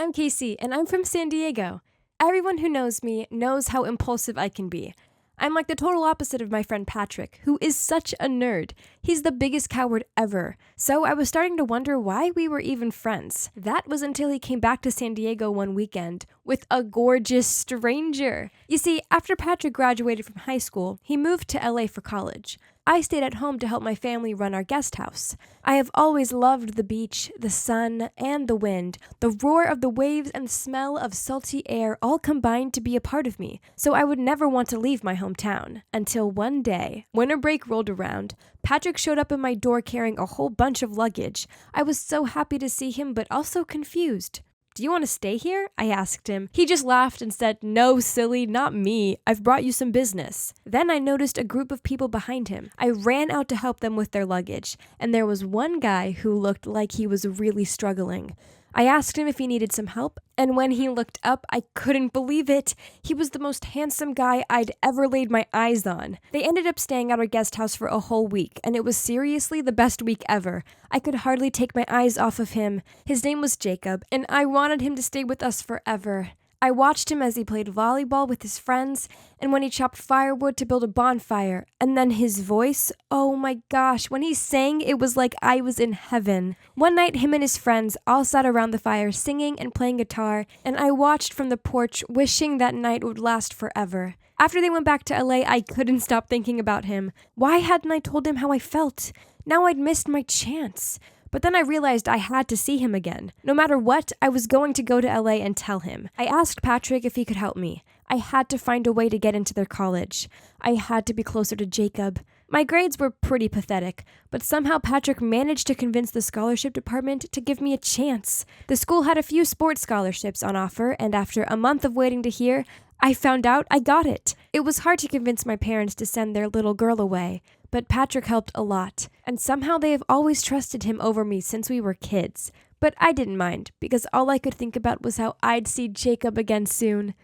I'm Casey, and I'm from San Diego. Everyone who knows me knows how impulsive I can be. I'm like the total opposite of my friend Patrick, who is such a nerd. He's the biggest coward ever. So I was starting to wonder why we were even friends. That was until he came back to San Diego one weekend with a gorgeous stranger. You see, after Patrick graduated from high school, he moved to LA for college. I stayed at home to help my family run our guest house. I have always loved the beach, the sun, and the wind. The roar of the waves and the smell of salty air all combined to be a part of me, so I would never want to leave my hometown. Until one day, winter break rolled around, Patrick showed up at my door carrying a whole bunch of luggage. I was so happy to see him, but also confused. "Do you want to stay here?" I asked him. He just laughed and said, "No, silly, not me. I've brought you some business." Then I noticed a group of people behind him. I ran out to help them with their luggage, and there was one guy who looked like he was really struggling. I asked him if he needed some help, and when he looked up, I couldn't believe it. He was the most handsome guy I'd ever laid my eyes on. They ended up staying at our guest house for a whole week, and it was seriously the best week ever. I could hardly take my eyes off of him. His name was Jacob, and I wanted him to stay with us forever. I watched him as he played volleyball with his friends, and when he chopped firewood to build a bonfire. And then his voice, oh my gosh, when he sang, it was like I was in heaven. One night, him and his friends all sat around the fire singing and playing guitar, and I watched from the porch, wishing that night would last forever. After they went back to LA, I couldn't stop thinking about him. Why hadn't I told him how I felt? Now I'd missed my chance. But then I realized I had to see him again. No matter what, I was going to go to LA and tell him. I asked Patrick if he could help me. I had to find a way to get into their college. I had to be closer to Jacob. My grades were pretty pathetic, but somehow Patrick managed to convince the scholarship department to give me a chance. The school had a few sports scholarships on offer, and after a month of waiting to hear, I found out I got it. It was hard to convince my parents to send their little girl away, but Patrick helped a lot, and somehow they have always trusted him over me since we were kids. But I didn't mind, because all I could think about was how I'd see Jacob again soon.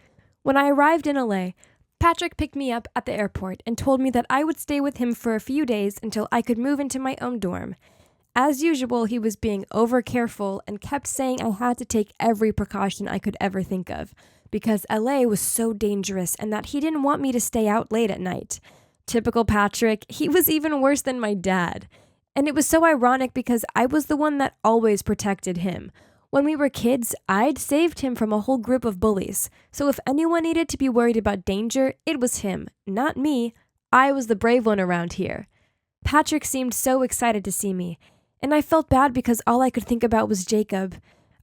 When I arrived in LA, Patrick picked me up at the airport and told me that I would stay with him for a few days until I could move into my own dorm. As usual, he was being over-careful and kept saying I had to take every precaution I could ever think of, because LA was so dangerous and that he didn't want me to stay out late at night. Typical Patrick, he was even worse than my dad. And it was so ironic because I was the one that always protected him. When we were kids, I'd saved him from a whole group of bullies. So if anyone needed to be worried about danger, it was him, not me. I was the brave one around here. Patrick seemed so excited to see me, and I felt bad because all I could think about was Jacob.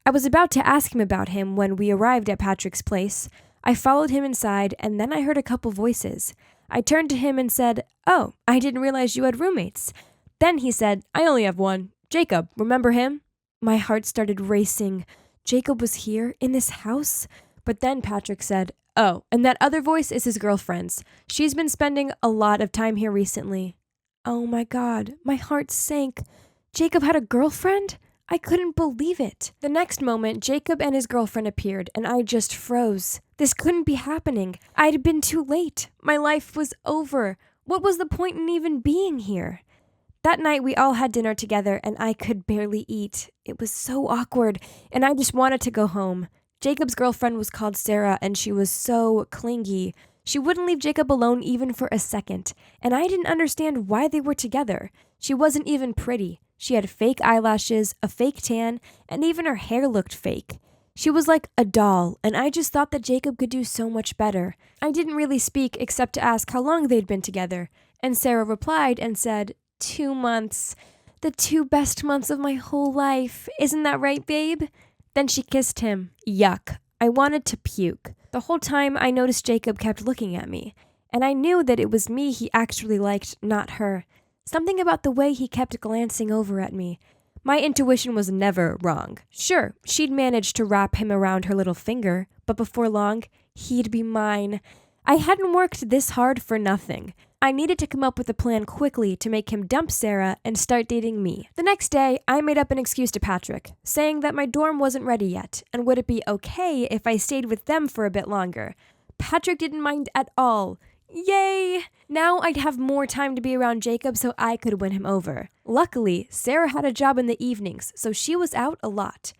I was about to ask him about him when we arrived at Patrick's place. I followed him inside, and then I heard a couple voices. I turned to him and said, "Oh, I didn't realize you had roommates." Then he said, "I only have one. Jacob, remember him?" My heart started racing. Jacob was here, in this house? But then Patrick said, "Oh, and that other voice is his girlfriend's. She's been spending a lot of time here recently." Oh my God, my heart sank. Jacob had a girlfriend? I couldn't believe it. The next moment, Jacob and his girlfriend appeared, and I just froze. This couldn't be happening. I'd been too late. My life was over. What was the point in even being here? That night, we all had dinner together, and I could barely eat. It was so awkward, and I just wanted to go home. Jacob's girlfriend was called Sarah, and she was so clingy. She wouldn't leave Jacob alone even for a second, and I didn't understand why they were together. She wasn't even pretty. She had fake eyelashes, a fake tan, and even her hair looked fake. She was like a doll, and I just thought that Jacob could do so much better. I didn't really speak except to ask how long they'd been together, and Sarah replied and said, 2 months. The 2 best months of my whole life. Isn't that right, babe? Then she kissed him. Yuck. I wanted to puke. The whole time I noticed Jacob kept looking at me, and I knew that it was me he actually liked, not her. Something about the way he kept glancing over at me. My intuition was never wrong. Sure, she'd managed to wrap him around her little finger, but before long, he'd be mine. I hadn't worked this hard for nothing. I needed to come up with a plan quickly to make him dump Sarah and start dating me. The next day, I made up an excuse to Patrick, saying that my dorm wasn't ready yet, and would it be okay if I stayed with them for a bit longer? Patrick didn't mind at all. Yay! Now I'd have more time to be around Jacob so I could win him over. Luckily, Sarah had a job in the evenings, so she was out a lot.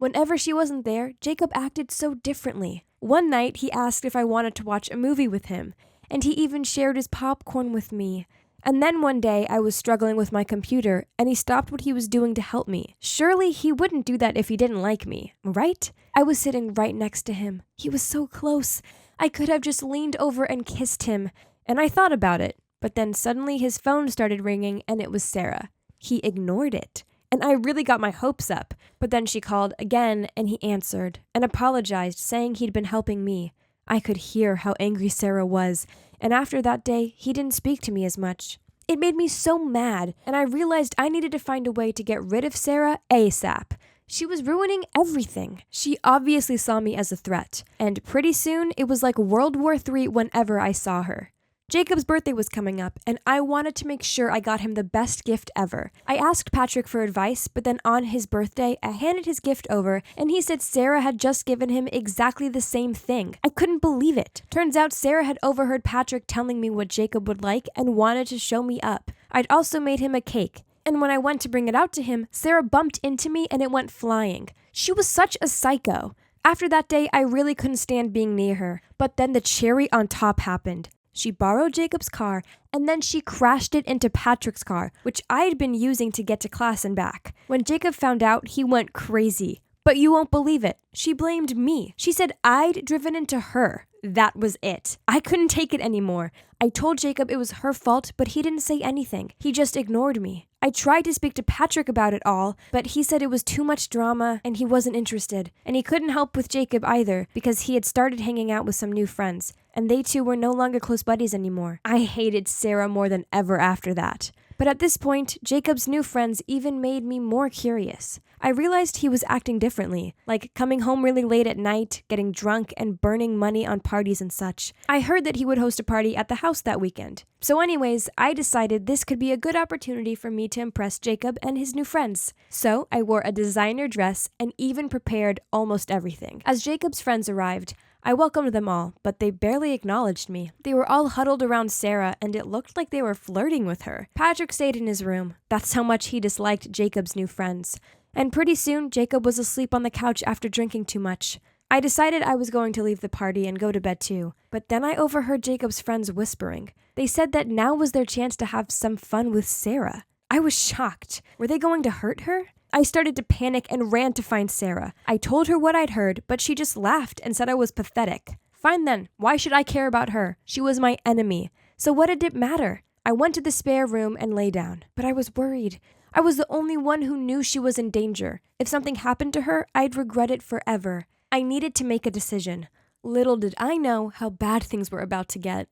Whenever she wasn't there, Jacob acted so differently. One night, he asked if I wanted to watch a movie with him, and he even shared his popcorn with me. And then one day, I was struggling with my computer, and he stopped what he was doing to help me. Surely he wouldn't do that if he didn't like me, right? I was sitting right next to him. He was so close. I could have just leaned over and kissed him, and I thought about it. But then suddenly his phone started ringing, and it was Sarah. He ignored it, and I really got my hopes up. But then she called again, and he answered and apologized, saying he'd been helping me. I could hear how angry Sarah was, and after that day, he didn't speak to me as much. It made me so mad, and I realized I needed to find a way to get rid of Sarah ASAP. She was ruining everything. She obviously saw me as a threat, and pretty soon it was like World War III whenever I saw her. Jacob's birthday was coming up, and I wanted to make sure I got him the best gift ever. I asked Patrick for advice, but then on his birthday, I handed his gift over, and he said Sarah had just given him exactly the same thing. I couldn't believe it. Turns out Sarah had overheard Patrick telling me what Jacob would like and wanted to show me up. I'd also made him a cake, and when I went to bring it out to him, Sarah bumped into me and it went flying. She was such a psycho. After that day, I really couldn't stand being near her, but then the cherry on top happened. She borrowed Jacob's car, and then she crashed it into Patrick's car, which I had been using to get to class and back. When Jacob found out, he went crazy. But you won't believe it. She blamed me. She said I'd driven into her. That was it. I couldn't take it anymore. I told Jacob it was her fault, but he didn't say anything. He just ignored me. I tried to speak to Patrick about it all, but he said it was too much drama and he wasn't interested. And he couldn't help with Jacob either because he had started hanging out with some new friends, and they two were no longer close buddies anymore. I hated Sarah more than ever after that. But at this point, Jacob's new friends even made me more curious. I realized he was acting differently, like coming home really late at night, getting drunk, and burning money on parties and such. I heard that he would host a party at the house that weekend. So anyways, I decided this could be a good opportunity for me to impress Jacob and his new friends. So I wore a designer dress and even prepared almost everything. As Jacob's friends arrived, I welcomed them all, but they barely acknowledged me. They were all huddled around Sarah, and it looked like they were flirting with her. Patrick stayed in his room. That's how much he disliked Jacob's new friends. And pretty soon, Jacob was asleep on the couch after drinking too much. I decided I was going to leave the party and go to bed too, but then I overheard Jacob's friends whispering. They said that now was their chance to have some fun with Sarah. I was shocked. Were they going to hurt her? I started to panic and ran to find Sarah. I told her what I'd heard, but she just laughed and said I was pathetic. Fine then, why should I care about her? She was my enemy. So what did it matter? I went to the spare room and lay down, but I was worried. I was the only one who knew she was in danger. If something happened to her, I'd regret it forever. I needed to make a decision. Little did I know how bad things were about to get.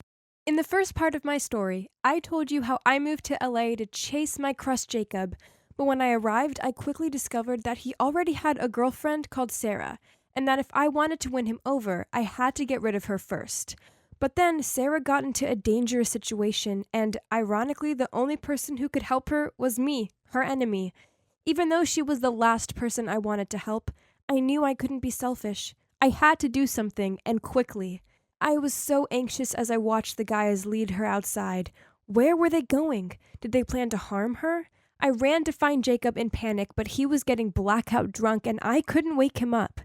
In the first part of my story, I told you how I moved to LA to chase my crush Jacob, but when I arrived, I quickly discovered that he already had a girlfriend called Sarah, and that if I wanted to win him over, I had to get rid of her first. But then Sarah got into a dangerous situation, and ironically, the only person who could help her was me, her enemy. Even though she was the last person I wanted to help, I knew I couldn't be selfish. I had to do something, and quickly. I was so anxious as I watched the guys lead her outside. Where were they going? Did they plan to harm her? I ran to find Jacob in panic, but he was getting blackout drunk and I couldn't wake him up.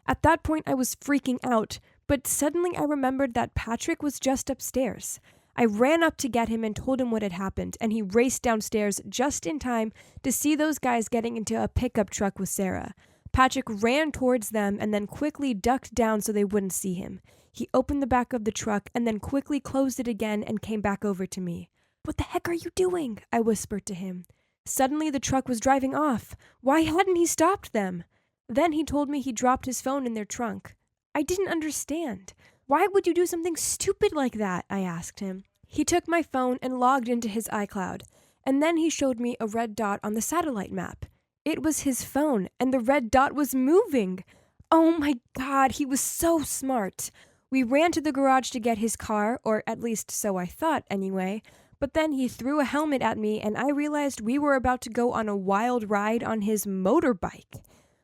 At that point, I was freaking out, but suddenly I remembered that Patrick was just upstairs. I ran up to get him and told him what had happened, and he raced downstairs just in time to see those guys getting into a pickup truck with Sarah. Patrick ran towards them and then quickly ducked down so they wouldn't see him. He opened the back of the truck and then quickly closed it again and came back over to me. "What the heck are you doing?" I whispered to him. Suddenly the truck was driving off. Why hadn't he stopped them? Then he told me he dropped his phone in their trunk. I didn't understand. "Why would you do something stupid like that?" I asked him. He took my phone and logged into his iCloud, and then he showed me a red dot on the satellite map. It was his phone, and the red dot was moving. Oh my God, he was so smart. We ran to the garage to get his car, or at least so I thought anyway, but then he threw a helmet at me and I realized we were about to go on a wild ride on his motorbike.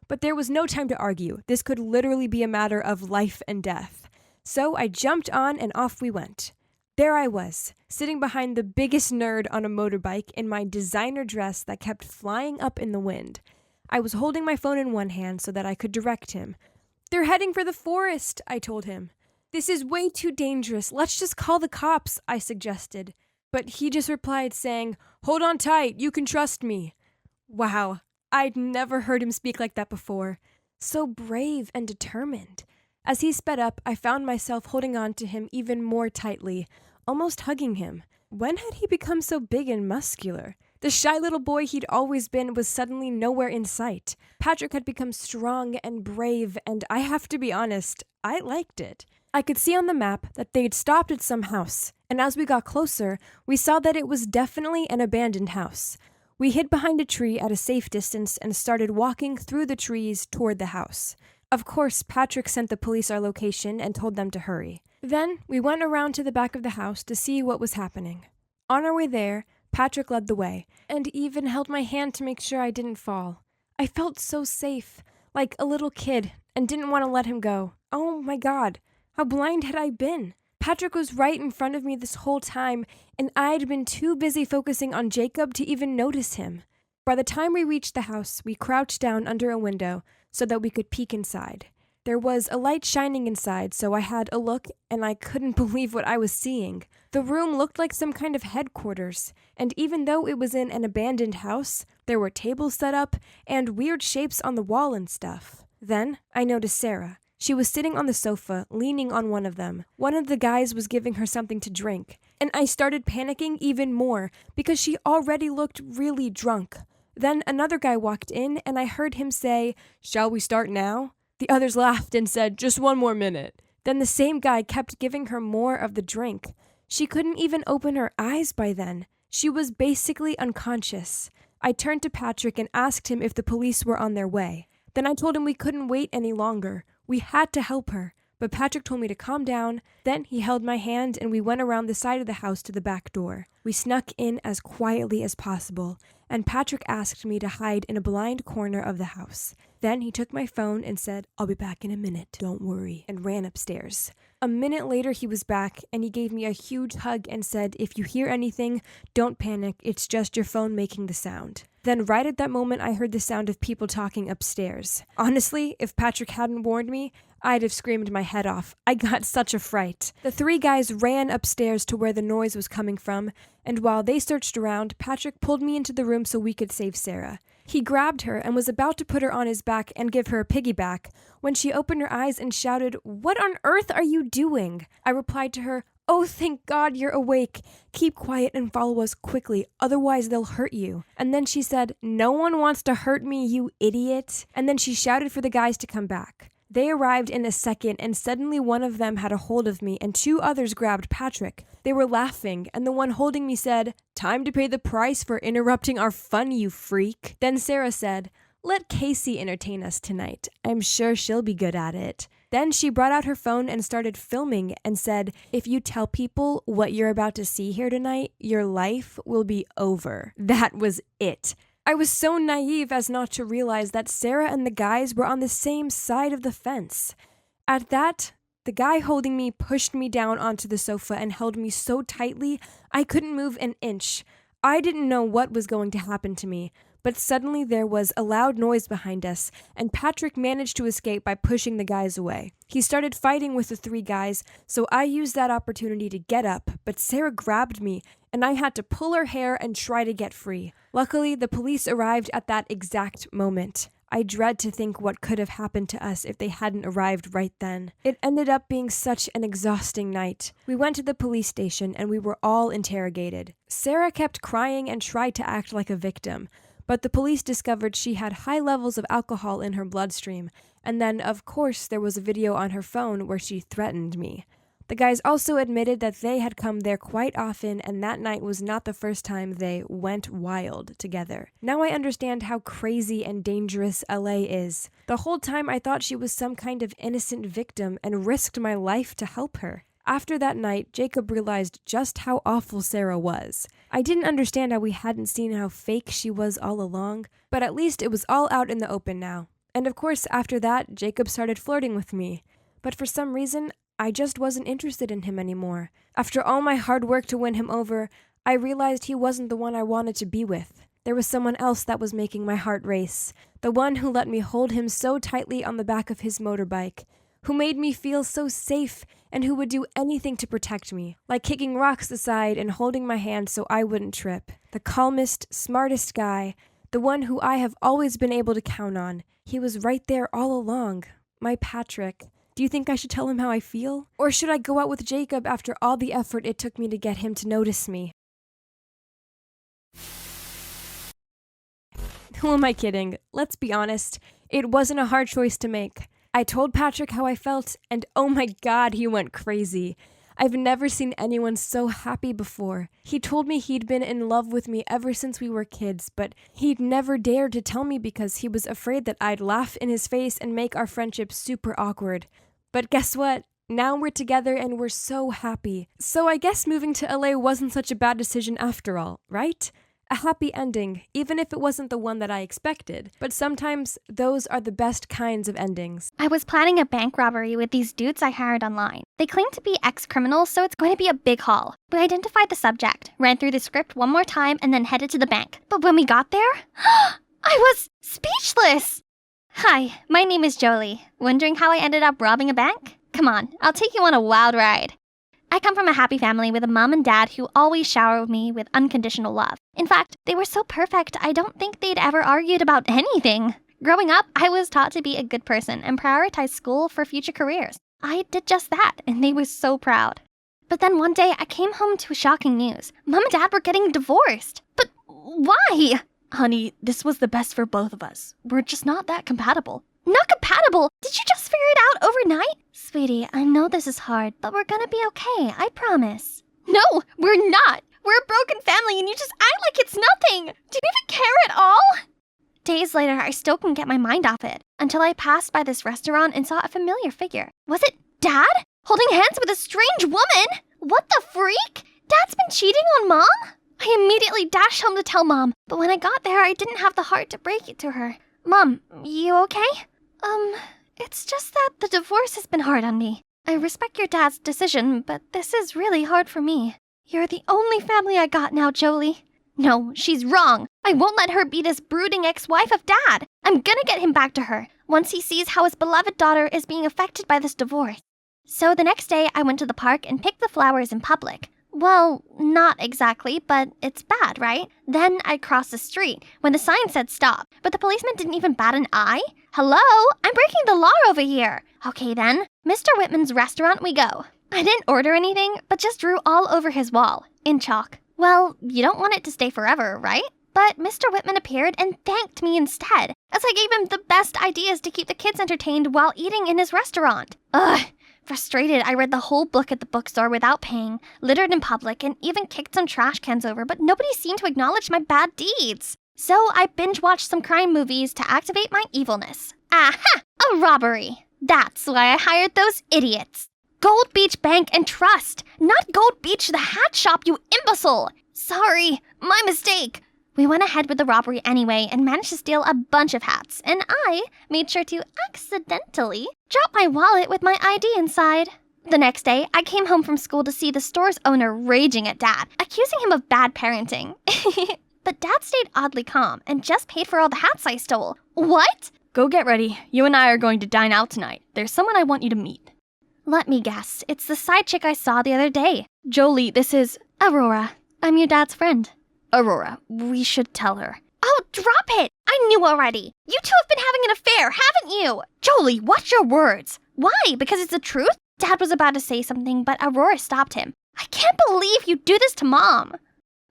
But there was no time to argue. This could literally be a matter of life and death. So I jumped on and off we went. There I was, sitting behind the biggest nerd on a motorbike in my designer dress that kept flying up in the wind. I was holding my phone in one hand so that I could direct him. "They're heading for the forest," I told him. "This is way too dangerous. Let's just call the cops," I suggested. But he just replied saying, "Hold on tight, you can trust me." Wow, I'd never heard him speak like that before. So brave and determined. As he sped up, I found myself holding on to him even more tightly, almost hugging him. When had he become so big and muscular? The shy little boy he'd always been was suddenly nowhere in sight. Patrick had become strong and brave, and I have to be honest, I liked it. I could see on the map that they'd stopped at some house, and as we got closer, we saw that it was definitely an abandoned house. We hid behind a tree at a safe distance and started walking through the trees toward the house. Of course, Patrick sent the police our location and told them to hurry. Then, we went around to the back of the house to see what was happening. On our way there, Patrick led the way, and even held my hand to make sure I didn't fall. I felt so safe, like a little kid, and didn't want to let him go. Oh my God, how blind had I been? Patrick was right in front of me this whole time, and I'd been too busy focusing on Jacob to even notice him. By the time we reached the house, we crouched down under a window so that we could peek inside. There was a light shining inside, so I had a look, and I couldn't believe what I was seeing. The room looked like some kind of headquarters, and even though it was in an abandoned house, there were tables set up and weird shapes on the wall and stuff. Then I noticed Sarah. She was sitting on the sofa, leaning on one of them. One of the guys was giving her something to drink, and I started panicking even more because she already looked really drunk. Then another guy walked in, and I heard him say, "Shall we start now?" The others laughed and said, "Just one more minute." Then the same guy kept giving her more of the drink. She couldn't even open her eyes by then. She was basically unconscious. I turned to Patrick and asked him if the police were on their way. Then I told him we couldn't wait any longer. We had to help her. But Patrick told me to calm down. Then he held my hand and we went around the side of the house to the back door. We snuck in as quietly as possible, and Patrick asked me to hide in a blind corner of the house. Then he took my phone and said, "I'll be back in a minute, don't worry," and ran upstairs. A minute later he was back and he gave me a huge hug and said, "If you hear anything, don't panic, it's just your phone making the sound." Then right at that moment I heard the sound of people talking upstairs. Honestly, if Patrick hadn't warned me, I'd have screamed my head off. I got such a fright. The three guys ran upstairs to where the noise was coming from, and while they searched around, Patrick pulled me into the room so we could save Sarah. He grabbed her and was about to put her on his back and give her a piggyback when she opened her eyes and shouted, "What on earth are you doing?" I replied to her, "Oh, thank God you're awake. Keep quiet and follow us quickly, otherwise they'll hurt you." And then she said, "No one wants to hurt me, you idiot." And then she shouted for the guys to come back. They arrived in a second, and suddenly one of them had a hold of me, and two others grabbed Patrick. They were laughing, and the one holding me said, "Time to pay the price for interrupting our fun, you freak." Then Sarah said, "Let Casey entertain us tonight. I'm sure she'll be good at it." Then she brought out her phone and started filming and said, "If you tell people what you're about to see here tonight, your life will be over." That was it. I was so naive as not to realize that Sarah and the guys were on the same side of the fence. At that, the guy holding me pushed me down onto the sofa and held me so tightly I couldn't move an inch. I didn't know what was going to happen to me, but suddenly there was a loud noise behind us, and Patrick managed to escape by pushing the guys away. He started fighting with the three guys, so I used that opportunity to get up, but Sarah grabbed me, and I had to pull her hair and try to get free. Luckily, the police arrived at that exact moment. I dread to think what could have happened to us if they hadn't arrived right then. It ended up being such an exhausting night. We went to the police station and we were all interrogated. Sarah kept crying and tried to act like a victim, but the police discovered she had high levels of alcohol in her bloodstream, and then, of course, there was a video on her phone where she threatened me. The guys also admitted that they had come there quite often, and that night was not the first time they went wild together. Now I understand how crazy and dangerous LA is. The whole time I thought she was some kind of innocent victim and risked my life to help her. After that night, Jacob realized just how awful Sarah was. I didn't understand how we hadn't seen how fake she was all along, but at least it was all out in the open now. And of course, after that, Jacob started flirting with me. But for some reason, I just wasn't interested in him anymore. After all my hard work to win him over, I realized he wasn't the one I wanted to be with. There was someone else that was making my heart race. The one who let me hold him so tightly on the back of his motorbike, who made me feel so safe and who would do anything to protect me, like kicking rocks aside and holding my hand so I wouldn't trip. The calmest, smartest guy, the one who I have always been able to count on. He was right there all along. My Patrick. Do you think I should tell him how I feel? Or should I go out with Jacob after all the effort it took me to get him to notice me? Who am I kidding? Let's be honest. It wasn't a hard choice to make. I told Patrick how I felt, and oh my God, he went crazy. I've never seen anyone so happy before. He told me he'd been in love with me ever since we were kids, but he'd never dared to tell me because he was afraid that I'd laugh in his face and make our friendship super awkward. But guess what? Now we're together and we're so happy. So I guess moving to LA wasn't such a bad decision after all, right? A happy ending, even if it wasn't the one that I expected. But sometimes those are the best kinds of endings. I was planning a bank robbery with these dudes I hired online. They claim to be ex-criminals, so it's going to be a big haul. We identified the subject, ran through the script one more time, and then headed to the bank. But when we got there, I was speechless! Hi, my name is Jolie. Wondering how I ended up robbing a bank? Come on, I'll take you on a wild ride. I come from a happy family with a mom and dad who always showered me with unconditional love. In fact, they were so perfect, I don't think they'd ever argued about anything. Growing up, I was taught to be a good person and prioritize school for future careers. I did just that, and they were so proud. But then one day, I came home to shocking news. Mom and dad were getting divorced. But why? Honey, this was the best for both of us. We're just not that compatible. Not compatible? Did you just figure it out overnight? Sweetie, I know this is hard, but we're gonna be okay, I promise. No, we're not. We're a broken family and you just act like it's nothing. Do you even care at all? Days later, I still couldn't get my mind off it, until I passed by this restaurant and saw a familiar figure. Was it Dad? Holding hands with a strange woman? What the freak? Dad's been cheating on Mom? I immediately dashed home to tell Mom, but when I got there, I didn't have the heart to break it to her. Mom, you okay? It's just that the divorce has been hard on me. I respect your dad's decision, but this is really hard for me. You're the only family I got now, Jolie. No, she's wrong. I won't let her be this brooding ex-wife of Dad. I'm gonna get him back to her, once he sees how his beloved daughter is being affected by this divorce. So the next day, I went to the park and picked the flowers in public. Well, not exactly, but it's bad, right? Then I crossed the street when the sign said stop, but the policeman didn't even bat an eye. Hello? I'm breaking the law over here. Okay then, Mr. Whitman's restaurant we go. I didn't order anything, but just drew all over his wall, in chalk. Well, you don't want it to stay forever, right? But Mr. Whitman appeared and thanked me instead, as I gave him the best ideas to keep the kids entertained while eating in his restaurant. Ugh. Frustrated, I read the whole book at the bookstore without paying, littered in public, and even kicked some trash cans over, but nobody seemed to acknowledge my bad deeds. So I binge-watched some crime movies to activate my evilness. Aha! A robbery! That's why I hired those idiots. Gold Beach Bank and Trust, not Gold Beach the hat shop, you imbecile! Sorry, my mistake. We went ahead with the robbery anyway and managed to steal a bunch of hats, and I made sure to accidentally drop my wallet with my ID inside. The next day, I came home from school to see the store's owner raging at Dad, accusing him of bad parenting. But Dad stayed oddly calm and just paid for all the hats I stole. What? Go get ready. You and I are going to dine out tonight. There's someone I want you to meet. Let me guess. It's the side chick I saw the other day. Jolie, this is Aurora. I'm your dad's friend. Aurora. We should tell her. Oh, drop it! I knew already. You two have been having an affair, haven't you? Jolie, watch your words. Why? Because it's the truth? Dad was about to say something, but Aurora stopped him. I can't believe you do this to Mom.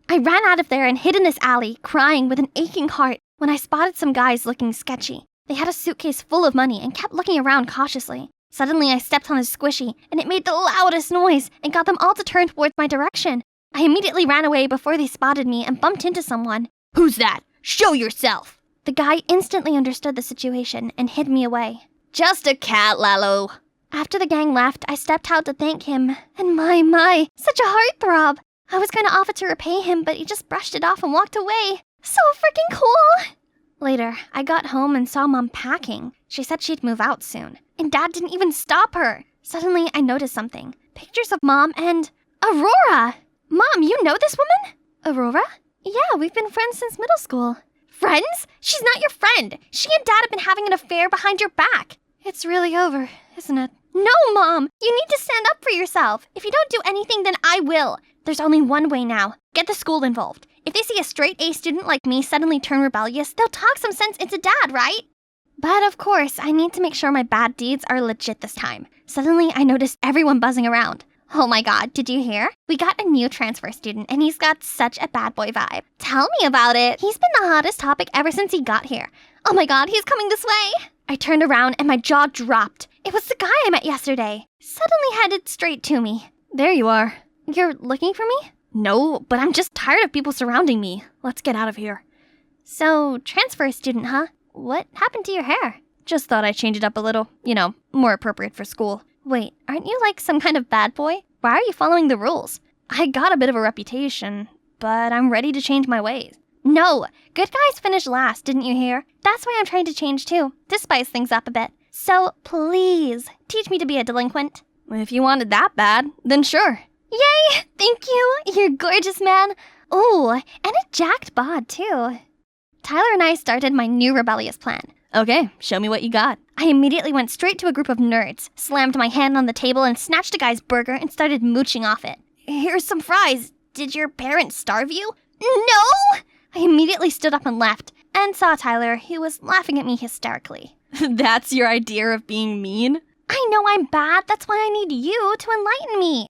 I ran out of there and hid in this alley, crying with an aching heart, when I spotted some guys looking sketchy. They had a suitcase full of money and kept looking around cautiously. Suddenly, I stepped on a squishy, and it made the loudest noise and got them all to turn towards my direction. I immediately ran away before they spotted me and bumped into someone. Who's that? Show yourself! The guy instantly understood the situation and hid me away. Just a cat, Lalo. After the gang left, I stepped out to thank him. And my, such a heartthrob. I was going to offer to repay him, but he just brushed it off and walked away. So freaking cool! Later, I got home and saw Mom packing. She said she'd move out soon. And Dad didn't even stop her. Suddenly, I noticed something. Pictures of Mom and Aurora! Mom, you know this woman? Aurora? Yeah, we've been friends since middle school. Friends? She's not your friend. She and Dad have been having an affair behind your back. It's really over, isn't it? No, Mom! You need to stand up for yourself. If you don't do anything, then I will. There's only one way now. Get the school involved. If they see a straight-A student like me suddenly turn rebellious, they'll talk some sense into Dad, right? But of course, I need to make sure my bad deeds are legit this time. Suddenly, I noticed everyone buzzing around. Oh my god, did you hear? We got a new transfer student, and he's got such a bad boy vibe. Tell me about it. He's been the hottest topic ever since he got here. Oh my god, he's coming this way. I turned around and my jaw dropped. It was the guy I met yesterday. Suddenly headed straight to me. There you are. You're looking for me? No, but I'm just tired of people surrounding me. Let's get out of here. So, transfer student, huh? What happened to your hair? Just thought I'd change it up a little. You know, more appropriate for school. Wait, aren't you like some kind of bad boy? Why are you following the rules? I got a bit of a reputation, but I'm ready to change my ways. No, good guys finish last, didn't you hear? That's why I'm trying to change too, to spice things up a bit. So, please, teach me to be a delinquent. If you wanted that bad, then sure. Yay! Thank you! You're gorgeous, man. Ooh, and a jacked bod, too. Tyler and I started my new rebellious plan. Okay, show me what you got. I immediately went straight to a group of nerds, slammed my hand on the table and snatched a guy's burger and started mooching off it. Here's some fries. Did your parents starve you? No! I immediately stood up and left, and saw Tyler, who was laughing at me hysterically. That's your idea of being mean? I know I'm bad, that's why I need you to enlighten me.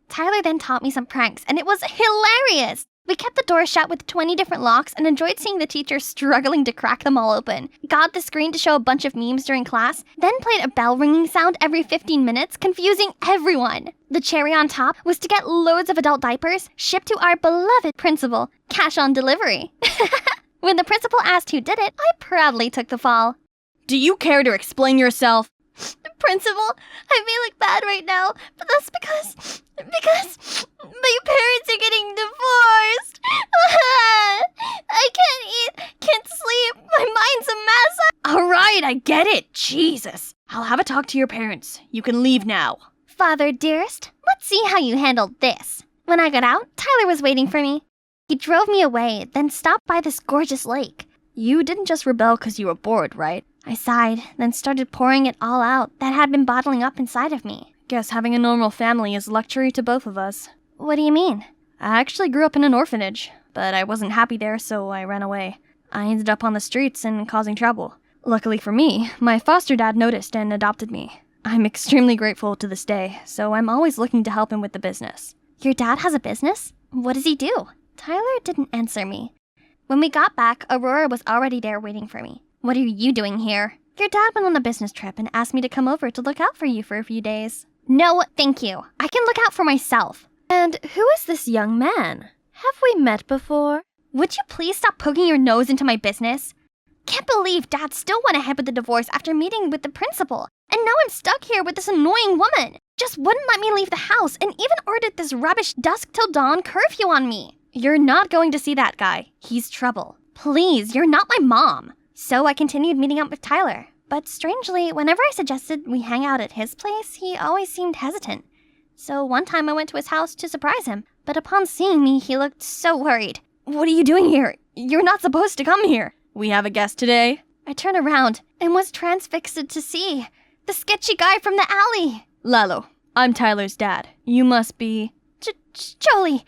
Tyler then taught me some pranks, and it was hilarious. We kept the door shut with 20 different locks and enjoyed seeing the teacher struggling to crack them all open. Got the screen to show a bunch of memes during class, then played a bell ringing sound every 15 minutes, confusing everyone. The cherry on top was to get loads of adult diapers shipped to our beloved principal, cash on delivery. When the principal asked who did it, I proudly took the fall. Do you care to explain yourself? Principal, I may look bad right now, but that's because my parents are getting divorced. I can't eat, can't sleep, my mind's a mess. All right, I get it. Jesus. I'll have a talk to your parents. You can leave now. Father dearest, let's see how you handled this. When I got out, Tyler was waiting for me. He drove me away, then stopped by this gorgeous lake. You didn't just rebel because you were bored, right? I sighed, then started pouring it all out that had been bottling up inside of me. Guess having a normal family is luxury to both of us. What do you mean? I actually grew up in an orphanage, but I wasn't happy there, so I ran away. I ended up on the streets and causing trouble. Luckily for me, my foster dad noticed and adopted me. I'm extremely grateful to this day, so I'm always looking to help him with the business. Your dad has a business? What does he do? Tyler didn't answer me. When we got back, Aurora was already there waiting for me. What are you doing here? Your dad went on a business trip and asked me to come over to look out for you for a few days. No, thank you. I can look out for myself. And who is this young man? Have we met before? Would you please stop poking your nose into my business? Can't believe Dad still went ahead with the divorce after meeting with the principal. And now I'm stuck here with this annoying woman. Just wouldn't let me leave the house and even ordered this rubbish dusk till dawn curfew on me. You're not going to see that guy. He's trouble. Please, you're not my mom. So I continued meeting up with Tyler. But strangely, whenever I suggested we hang out at his place, he always seemed hesitant. So one time I went to his house to surprise him, but upon seeing me, he looked so worried. What are you doing here? You're not supposed to come here. We have a guest today. I turned around and was transfixed to see the sketchy guy from the alley. Lalo, I'm Tyler's dad. You must be... Jolie.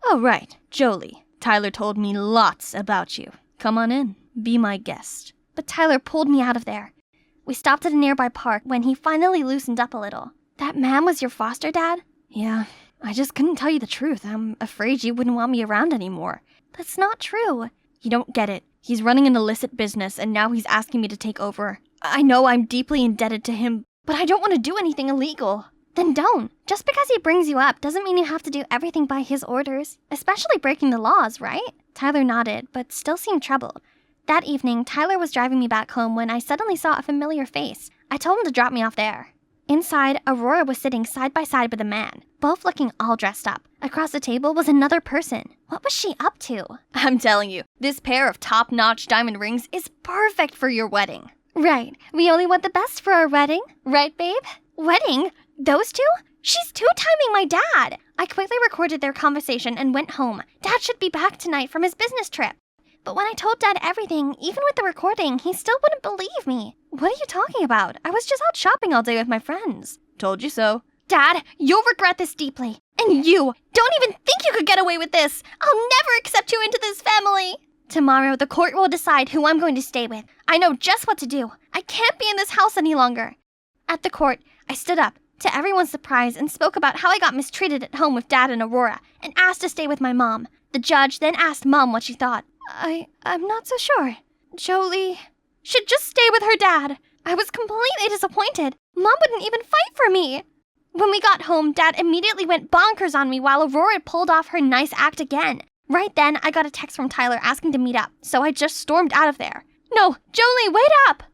Oh, right, Jolie. Tyler told me lots about you. Come on in. Be my guest. But Tyler pulled me out of there. We stopped at a nearby park when he finally loosened up a little. That man was your foster dad? Yeah, I just couldn't tell you the truth. I'm afraid you wouldn't want me around anymore. That's not true. You don't get it. He's running an illicit business and now he's asking me to take over. I know I'm deeply indebted to him, but I don't want to do anything illegal. Then don't. Just because he brings you up doesn't mean you have to do everything by his orders, especially breaking the laws, right? Tyler nodded, but still seemed troubled. That evening, Tyler was driving me back home when I suddenly saw a familiar face. I told him to drop me off there. Inside, Aurora was sitting side by side with a man, both looking all dressed up. Across the table was another person. What was she up to? I'm telling you, this pair of top-notch diamond rings is perfect for your wedding. Right. We only want the best for our wedding. Right, babe? Wedding? Those two? She's two-timing my dad. I quickly recorded their conversation and went home. Dad should be back tonight from his business trip. But when I told Dad everything, even with the recording, he still wouldn't believe me. What are you talking about? I was just out shopping all day with my friends. Told you so. Dad, you'll regret this deeply. And you, don't even think you could get away with this. I'll never accept you into this family. Tomorrow, the court will decide who I'm going to stay with. I know just what to do. I can't be in this house any longer. At the court, I stood up, to everyone's surprise, and spoke about how I got mistreated at home with Dad and Aurora, and asked to stay with my mom. The judge then asked Mom what she thought. I'm not so sure. Jolie should just stay with her dad. I was completely disappointed. Mom wouldn't even fight for me. When we got home, Dad immediately went bonkers on me while Aurora pulled off her nice act again. Right then, I got a text from Tyler asking to meet up, so I just stormed out of there. No, Jolie, wait up!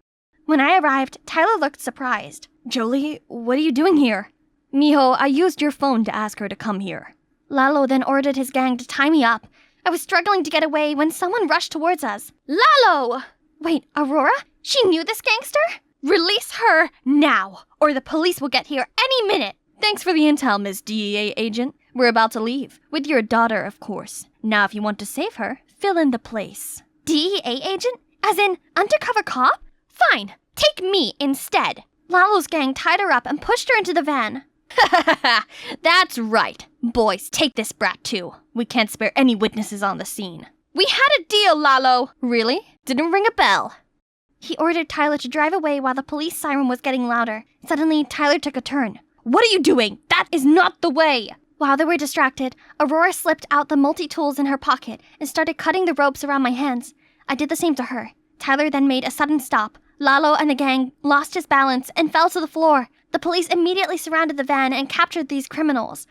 When I arrived, Tyler looked surprised. Jolie, what are you doing here? Mijo, I used your phone to ask her to come here. Lalo then ordered his gang to tie me up. I was struggling to get away when someone rushed towards us. Lalo! Wait, Aurora? She knew this gangster? Release her now, or the police will get here any minute. Thanks for the intel, Miss DEA agent. We're about to leave. With your daughter, of course. Now, if you want to save her, fill in the place. DEA agent? As in, undercover cop? Fine, take me instead. Lalo's gang tied her up and pushed her into the van. That's right. Boys, take this brat too. We can't spare any witnesses on the scene. We had a deal, Lalo. Really? Didn't ring a bell. He ordered Tyler to drive away while the police siren was getting louder. Suddenly, Tyler took a turn. What are you doing? That is not the way! While they were distracted, Aurora slipped out the multi-tools in her pocket and started cutting the ropes around my hands. I did the same to her. Tyler then made a sudden stop. Lalo and the gang lost his balance and fell to the floor. The police immediately surrounded the van and captured these criminals.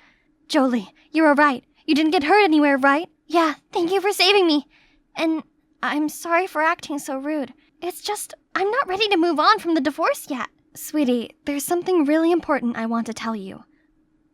Jolie, you were right. You didn't get hurt anywhere, right? Yeah, thank you for saving me. And I'm sorry for acting so rude. It's just, I'm not ready to move on from the divorce yet. Sweetie, there's something really important I want to tell you.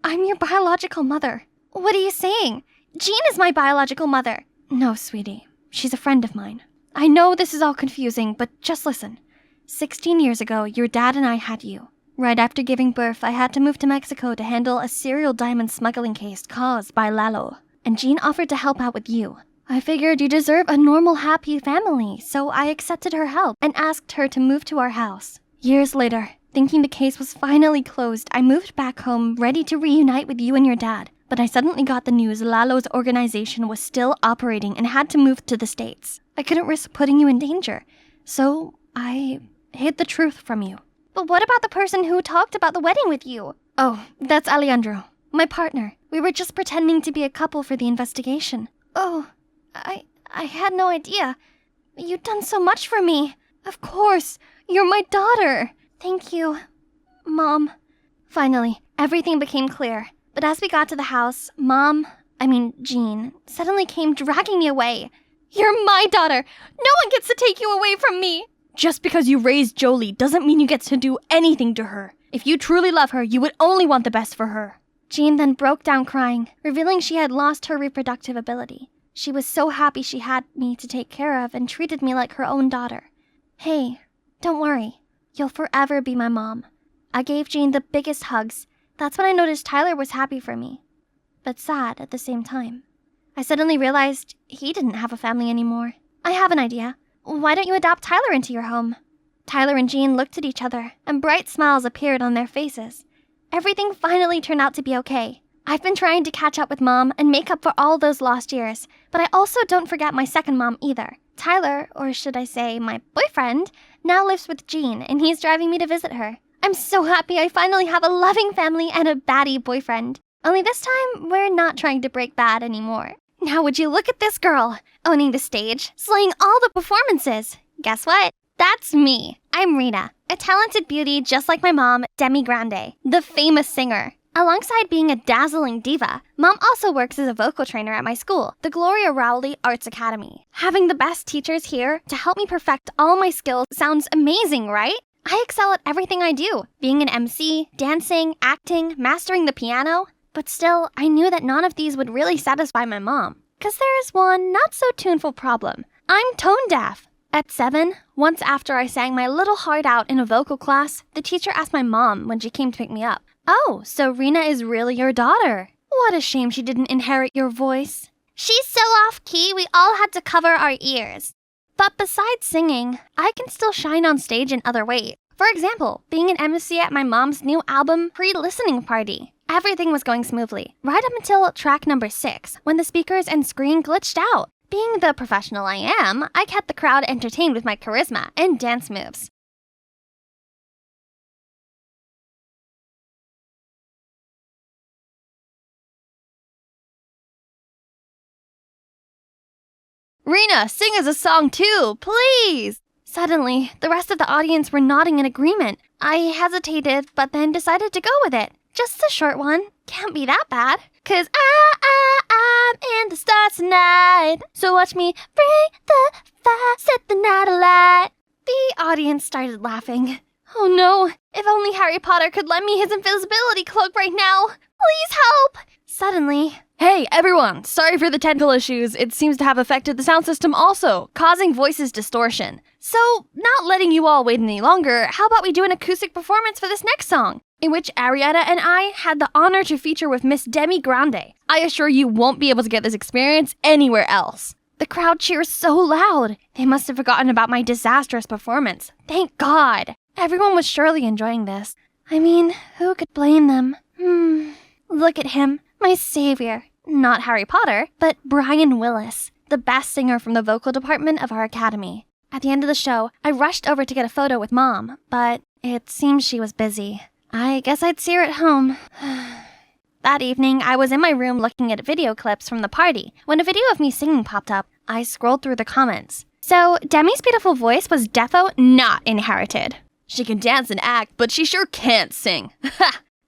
I'm your biological mother. What are you saying? Jean is my biological mother. No, sweetie. She's a friend of mine. I know this is all confusing, but just listen. 16 years ago, your dad and I had you. Right after giving birth, I had to move to Mexico to handle a serial diamond smuggling case caused by Lalo. And Jean offered to help out with you. I figured you deserve a normal, happy family, so I accepted her help and asked her to move to our house. Years later, thinking the case was finally closed, I moved back home, ready to reunite with you and your dad. But I suddenly got the news Lalo's organization was still operating and had to move to the States. I couldn't risk putting you in danger, so I hid the truth from you. But what about the person who talked about the wedding with you? Oh, that's Alejandro, my partner. We were just pretending to be a couple for the investigation. Oh, I had no idea. You've done so much for me. Of course, you're my daughter. Thank you, Mom. Finally, everything became clear. But as we got to the house, Jean, suddenly came dragging me away. You're my daughter. No one gets to take you away from me. Just because you raised Jolie doesn't mean you get to do anything to her. If you truly love her, you would only want the best for her. Jean then broke down crying, revealing she had lost her reproductive ability. She was so happy she had me to take care of and treated me like her own daughter. Hey, don't worry. You'll forever be my mom. I gave Jean the biggest hugs. That's when I noticed Tyler was happy for me, but sad at the same time. I suddenly realized he didn't have a family anymore. I have an idea. Why don't you adopt Tyler into your home? Tyler and Jean looked at each other, and bright smiles appeared on their faces. Everything finally turned out to be okay. I've been trying to catch up with Mom and make up for all those lost years, but I also don't forget my second mom either. Tyler, or should I say my boyfriend, now lives with Jean, and he's driving me to visit her. I'm so happy I finally have a loving family and a baddie boyfriend. Only this time, we're not trying to break bad anymore. Now would you look at this girl, owning the stage, slaying all the performances. Guess what? That's me. I'm Rita, a talented beauty just like my mom, Demi Grande, the famous singer. Alongside being a dazzling diva, Mom also works as a vocal trainer at my school, the Gloria Rowley Arts Academy. Having the best teachers here to help me perfect all my skills sounds amazing, right? I excel at everything I do, being an MC, dancing, acting, mastering the piano. But still, I knew that none of these would really satisfy my mom. 'Cause there is one not-so-tuneful problem. I'm tone deaf. At 7, once after I sang my little heart out in a vocal class, the teacher asked my mom when she came to pick me up, "Oh, so Rena is really your daughter?" What a shame she didn't inherit your voice. She's so off-key, we all had to cover our ears. But besides singing, I can still shine on stage in other ways. For example, being an MC at my mom's new album pre-listening party. Everything was going smoothly, right up until track number 6, when the speakers and screen glitched out. Being the professional I am, I kept the crowd entertained with my charisma and dance moves. Rena, sing us a song too, please! Suddenly, the rest of the audience were nodding in agreement. I hesitated, but then decided to go with it. Just a short one. Can't be that bad. 'Cause I'm in the stars tonight. So watch me bring the fire, set the night alight. The audience started laughing. Oh no, if only Harry Potter could lend me his invisibility cloak right now. Please help! Suddenly, hey everyone, sorry for the technical issues. It seems to have affected the sound system also, causing voices distortion. So, not letting you all wait any longer, how about we do an acoustic performance for this next song, in which Ariana and I had the honor to feature with Miss Demi Grande. I assure you won't be able to get this experience anywhere else. The crowd cheers so loud. They must have forgotten about my disastrous performance. Thank God. Everyone was surely enjoying this. I mean, who could blame them? Look at him, my savior. Not Harry Potter, but Brian Willis, the best singer from the vocal department of our academy. At the end of the show, I rushed over to get a photo with Mom, but it seems she was busy. I guess I'd see her at home. That evening, I was in my room looking at video clips from the party when a video of me singing popped up. I scrolled through the comments. So, Demi's beautiful voice was defo not inherited. She can dance and act, but she sure can't sing.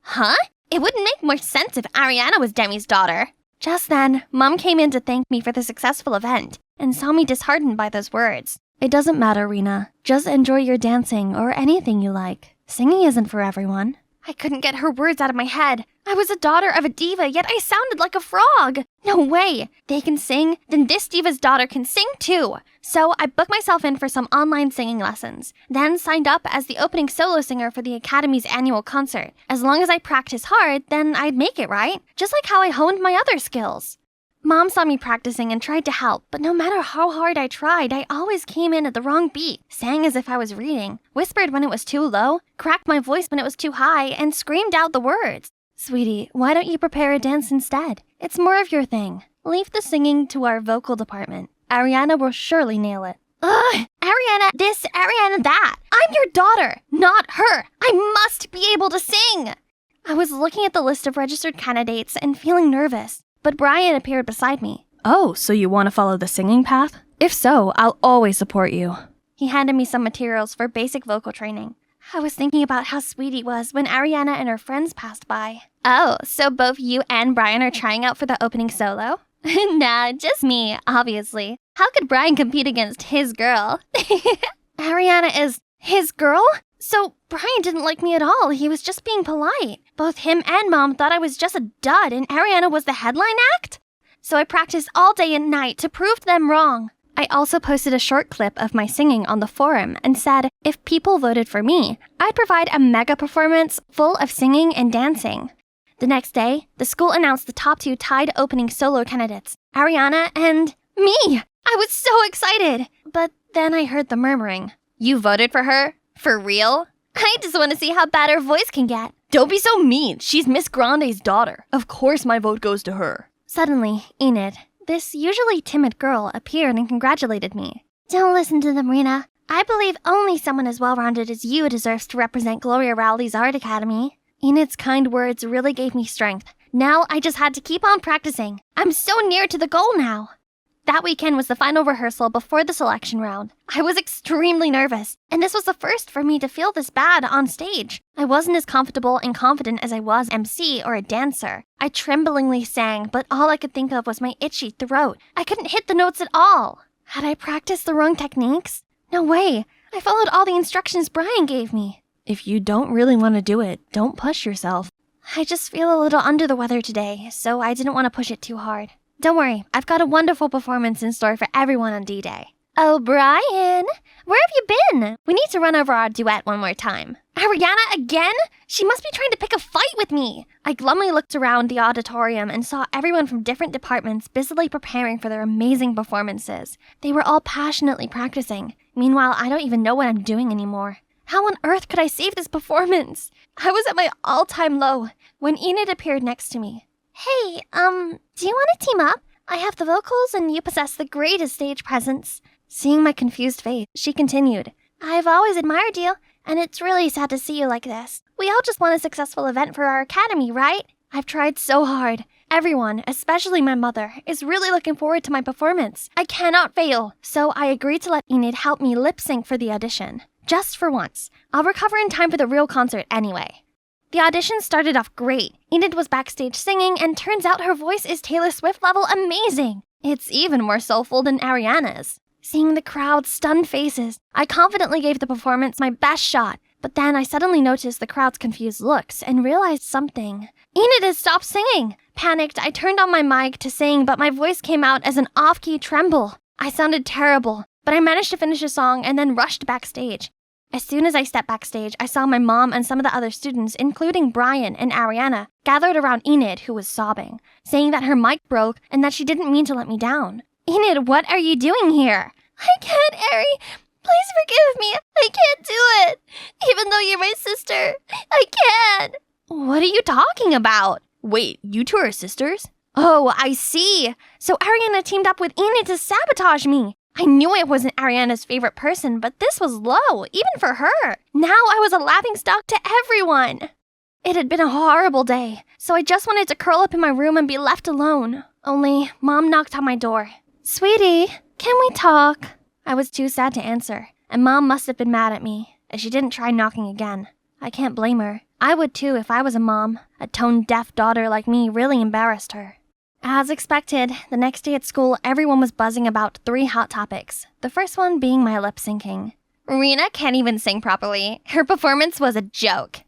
Huh? It wouldn't make more sense if Ariana was Demi's daughter. Just then, Mom came in to thank me for the successful event and saw me disheartened by those words. It doesn't matter, Rena. Just enjoy your dancing or anything you like. Singing isn't for everyone. I couldn't get her words out of my head. I was a daughter of a diva, yet I sounded like a frog. No way. They can sing, then this diva's daughter can sing too. So I booked myself in for some online singing lessons, then signed up as the opening solo singer for the Academy's annual concert. As long as I practice hard, then I'd make it, right? Just like how I honed my other skills. Mom saw me practicing and tried to help, but no matter how hard I tried, I always came in at the wrong beat, sang as if I was reading, whispered when it was too low, cracked my voice when it was too high, and screamed out the words. Sweetie, why don't you prepare a dance instead? It's more of your thing. Leave the singing to our vocal department. Ariana will surely nail it. Ugh! Ariana this, Ariana that! I'm your daughter, not her! I must be able to sing! I was looking at the list of registered candidates and feeling nervous. But Brian appeared beside me. Oh, so you want to follow the singing path? If so, I'll always support you. He handed me some materials for basic vocal training. I was thinking about how sweet he was when Ariana and her friends passed by. Oh, so both you and Brian are trying out for the opening solo? Nah, just me, obviously. How could Brian compete against his girl? Ariana is his girl? So Brian didn't like me at all. He was just being polite. Both him and Mom thought I was just a dud and Ariana was the headline act? So I practiced all day and night to prove them wrong. I also posted a short clip of my singing on the forum and said if people voted for me, I'd provide a mega performance full of singing and dancing. The next day, the school announced the top 2 tied opening solo candidates, Ariana and me. I was so excited. But then I heard the murmuring. You voted for her? For real? I just want to see how bad her voice can get. Don't be so mean. She's Miss Grande's daughter. Of course my vote goes to her. Suddenly, Enid, this usually timid girl, appeared and congratulated me. Don't listen to them, Rena. I believe only someone as well-rounded as you deserves to represent Gloria Rowley's Art Academy. Enid's kind words really gave me strength. Now I just had to keep on practicing. I'm so near to the goal now. That weekend was the final rehearsal before the selection round. I was extremely nervous, and this was the first for me to feel this bad on stage. I wasn't as comfortable and confident as I was MC or a dancer. I tremblingly sang, but all I could think of was my itchy throat. I couldn't hit the notes at all. Had I practiced the wrong techniques? No way. I followed all the instructions Brian gave me. If you don't really want to do it, don't push yourself. I just feel a little under the weather today, so I didn't want to push it too hard. Don't worry, I've got a wonderful performance in store for everyone on D-Day. Oh, Brian, where have you been? We need to run over our duet one more time. Ariana again? She must be trying to pick a fight with me. I glumly looked around the auditorium and saw everyone from different departments busily preparing for their amazing performances. They were all passionately practicing. Meanwhile, I don't even know what I'm doing anymore. How on earth could I save this performance? I was at my all-time low when Enid appeared next to me. Hey, do you want to team up? I have the vocals and you possess the greatest stage presence. Seeing my confused face, she continued, I've always admired you, and it's really sad to see you like this. We all just want a successful event for our academy, right? I've tried so hard. Everyone, especially my mother, is really looking forward to my performance. I cannot fail. So I agreed to let Enid help me lip sync for the audition. Just for once. I'll recover in time for the real concert anyway. The audition started off great. Enid was backstage singing, and turns out her voice is Taylor Swift level amazing. It's even more soulful than Ariana's. Seeing the crowd's stunned faces, I confidently gave the performance my best shot. But then I suddenly noticed the crowd's confused looks and realized something. Enid had stopped singing. Panicked, I turned on my mic to sing, but my voice came out as an off-key tremble. I sounded terrible, but I managed to finish the song and then rushed backstage. As soon as I stepped backstage, I saw my mom and some of the other students, including Brian and Ariana, gathered around Enid, who was sobbing, saying that her mic broke and that she didn't mean to let me down. Enid, what are you doing here? I can't, Ari. Please forgive me. I can't do it. Even though you're my sister, I can't. What are you talking about? Wait, you two are sisters? Oh, I see. So Ariana teamed up with Enid to sabotage me. I knew I wasn't Ariana's favorite person, but this was low, even for her. Now I was a laughingstock to everyone. It had been a horrible day, so I just wanted to curl up in my room and be left alone. Only, Mom knocked on my door. Sweetie, can we talk? I was too sad to answer, and Mom must have been mad at me, as she didn't try knocking again. I can't blame her. I would too if I was a mom. A tone-deaf daughter like me really embarrassed her. As expected, the next day at school, everyone was buzzing about 3 hot topics. The first one being my lip syncing. Rena can't even sing properly. Her performance was a joke.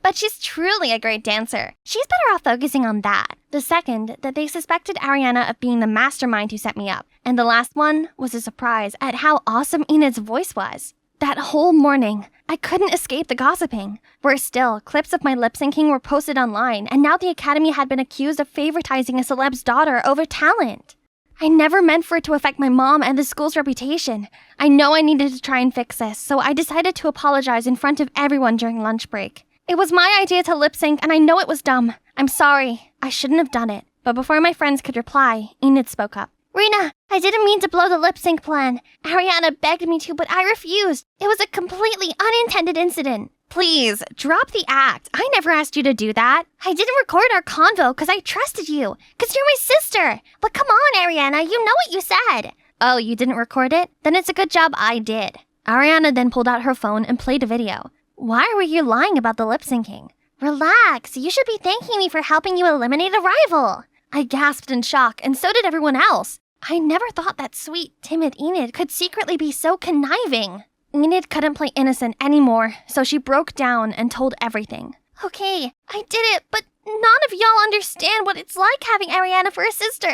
But she's truly a great dancer. She's better off focusing on that. The second, that they suspected Ariana of being the mastermind who set me up. And the last one was a surprise at how awesome Enid's voice was. That whole morning, I couldn't escape the gossiping. Worse still, clips of my lip syncing were posted online, and now the Academy had been accused of favoritizing a celeb's daughter over talent. I never meant for it to affect my mom and the school's reputation. I know I needed to try and fix this, so I decided to apologize in front of everyone during lunch break. It was my idea to lip sync, and I know it was dumb. I'm sorry. I shouldn't have done it. But before my friends could reply, Enid spoke up. Rena, I didn't mean to blow the lip sync plan. Ariana begged me to, but I refused. It was a completely unintended incident. Please, drop the act. I never asked you to do that. I didn't record our convo because I trusted you. Because you're my sister. But come on, Ariana, you know what you said. Oh, you didn't record it? Then it's a good job I did. Ariana then pulled out her phone and played a video. Why were you lying about the lip syncing? Relax, you should be thanking me for helping you eliminate a rival. I gasped in shock, and so did everyone else. I never thought that sweet, timid Enid could secretly be so conniving. Enid couldn't play innocent anymore, so she broke down and told everything. Okay, I did it, but none of y'all understand what it's like having Ariana for a sister.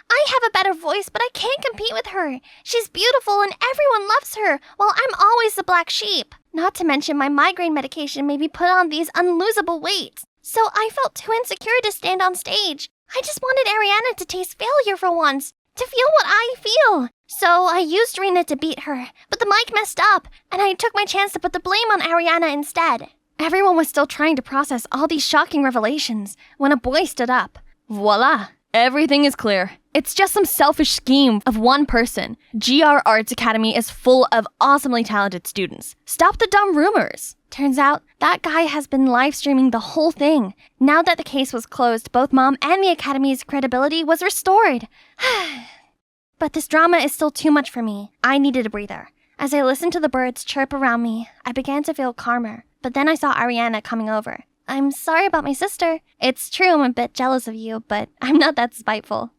I have a better voice, but I can't compete with her. She's beautiful and everyone loves her, while I'm always the black sheep. Not to mention my migraine medication made me put on these unlosable weights. So I felt too insecure to stand on stage. I just wanted Ariana to taste failure for once, to feel what I feel. So I used Rena to beat her, but the mic messed up, and I took my chance to put the blame on Ariana instead. Everyone was still trying to process all these shocking revelations when a boy stood up. Voila! Everything is clear. It's just some selfish scheme of one person. GR Arts Academy is full of awesomely talented students. Stop the dumb rumors. Turns out, that guy has been live streaming the whole thing. Now that the case was closed, both Mom and the Academy's credibility was restored. But this drama is still too much for me. I needed a breather. As I listened to the birds chirp around me, I began to feel calmer. But then I saw Ariana coming over. I'm sorry about my sister. It's true I'm a bit jealous of you, but I'm not that spiteful.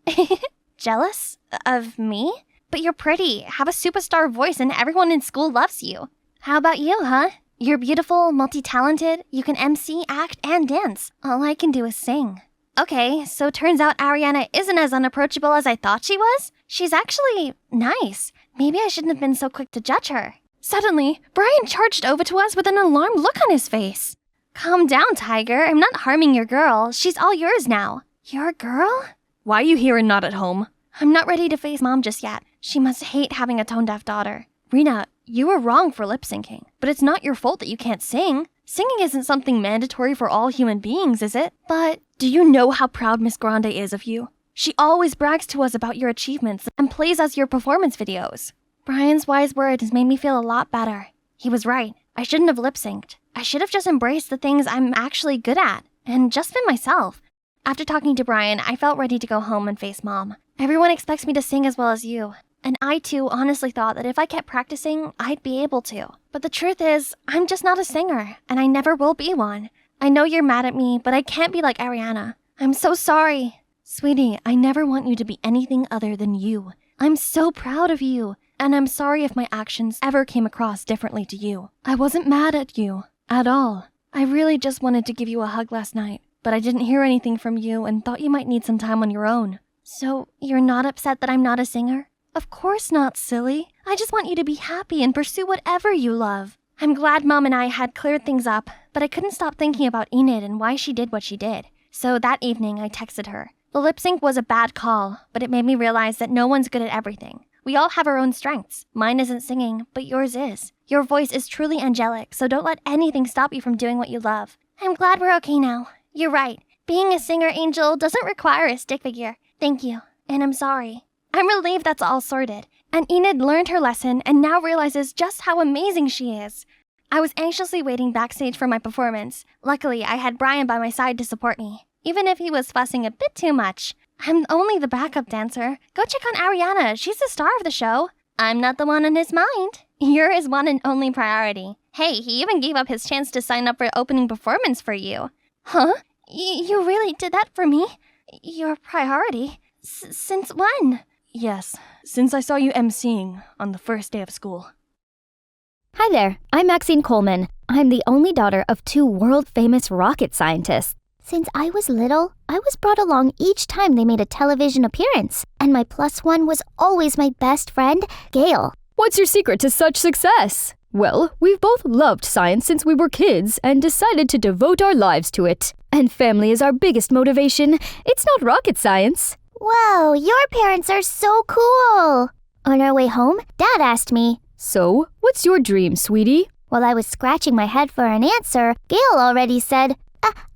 Jealous? Of me? But you're pretty, have a superstar voice, and everyone in school loves you. How about you, huh? You're beautiful, multi-talented, you can MC, act, and dance. All I can do is sing. Okay, so turns out Ariana isn't as unapproachable as I thought she was? She's actually nice. Maybe I shouldn't have been so quick to judge her. Suddenly, Brian charged over to us with an alarmed look on his face. Calm down, Tiger. I'm not harming your girl. She's all yours now. Your girl? Why are you here and not at home? I'm not ready to face Mom just yet. She must hate having a tone-deaf daughter. Rena, you were wrong for lip-syncing, but it's not your fault that you can't sing. Singing isn't something mandatory for all human beings, is it? But do you know how proud Miss Grande is of you? She always brags to us about your achievements and plays us your performance videos. Brian's wise words made me feel a lot better. He was right. I shouldn't have lip-synced. I should have just embraced the things I'm actually good at and just been myself. After talking to Brian, I felt ready to go home and face Mom. Everyone expects me to sing as well as you. And I too honestly thought that if I kept practicing, I'd be able to. But the truth is, I'm just not a singer, and I never will be one. I know you're mad at me, but I can't be like Ariana. I'm so sorry. Sweetie, I never want you to be anything other than you. I'm so proud of you, and I'm sorry if my actions ever came across differently to you. I wasn't mad at you, at all. I really just wanted to give you a hug last night, but I didn't hear anything from you and thought you might need some time on your own. So, you're not upset that I'm not a singer? Of course not, silly. I just want you to be happy and pursue whatever you love. I'm glad Mom and I had cleared things up, but I couldn't stop thinking about Enid and why she did what she did. So that evening, I texted her. The lip sync was a bad call, but it made me realize that no one's good at everything. We all have our own strengths. Mine isn't singing, but yours is. Your voice is truly angelic, so don't let anything stop you from doing what you love. I'm glad we're okay now. You're right. Being a singer angel doesn't require a stick figure. Thank you, and I'm sorry. I'm relieved that's all sorted, and Enid learned her lesson and now realizes just how amazing she is. I was anxiously waiting backstage for my performance. Luckily, I had Brian by my side to support me, even if he was fussing a bit too much. I'm only the backup dancer. Go check on Ariana. She's the star of the show. I'm not the one on his mind. You're his one and only priority. Hey, he even gave up his chance to sign up for opening performance for you. Huh? You really did that for me? Your priority? Since when? Yes, since I saw you emceeing on the first day of school. Hi there, I'm Maxine Coleman. I'm the only daughter of two world-famous rocket scientists. Since I was little, I was brought along each time they made a television appearance, and my plus one was always my best friend, Gail. What's your secret to such success? Well, we've both loved science since we were kids and decided to devote our lives to it. And family is our biggest motivation. It's not rocket science. Whoa, your parents are so cool! On our way home, Dad asked me, So, what's your dream, sweetie? While I was scratching my head for an answer, Gail already said,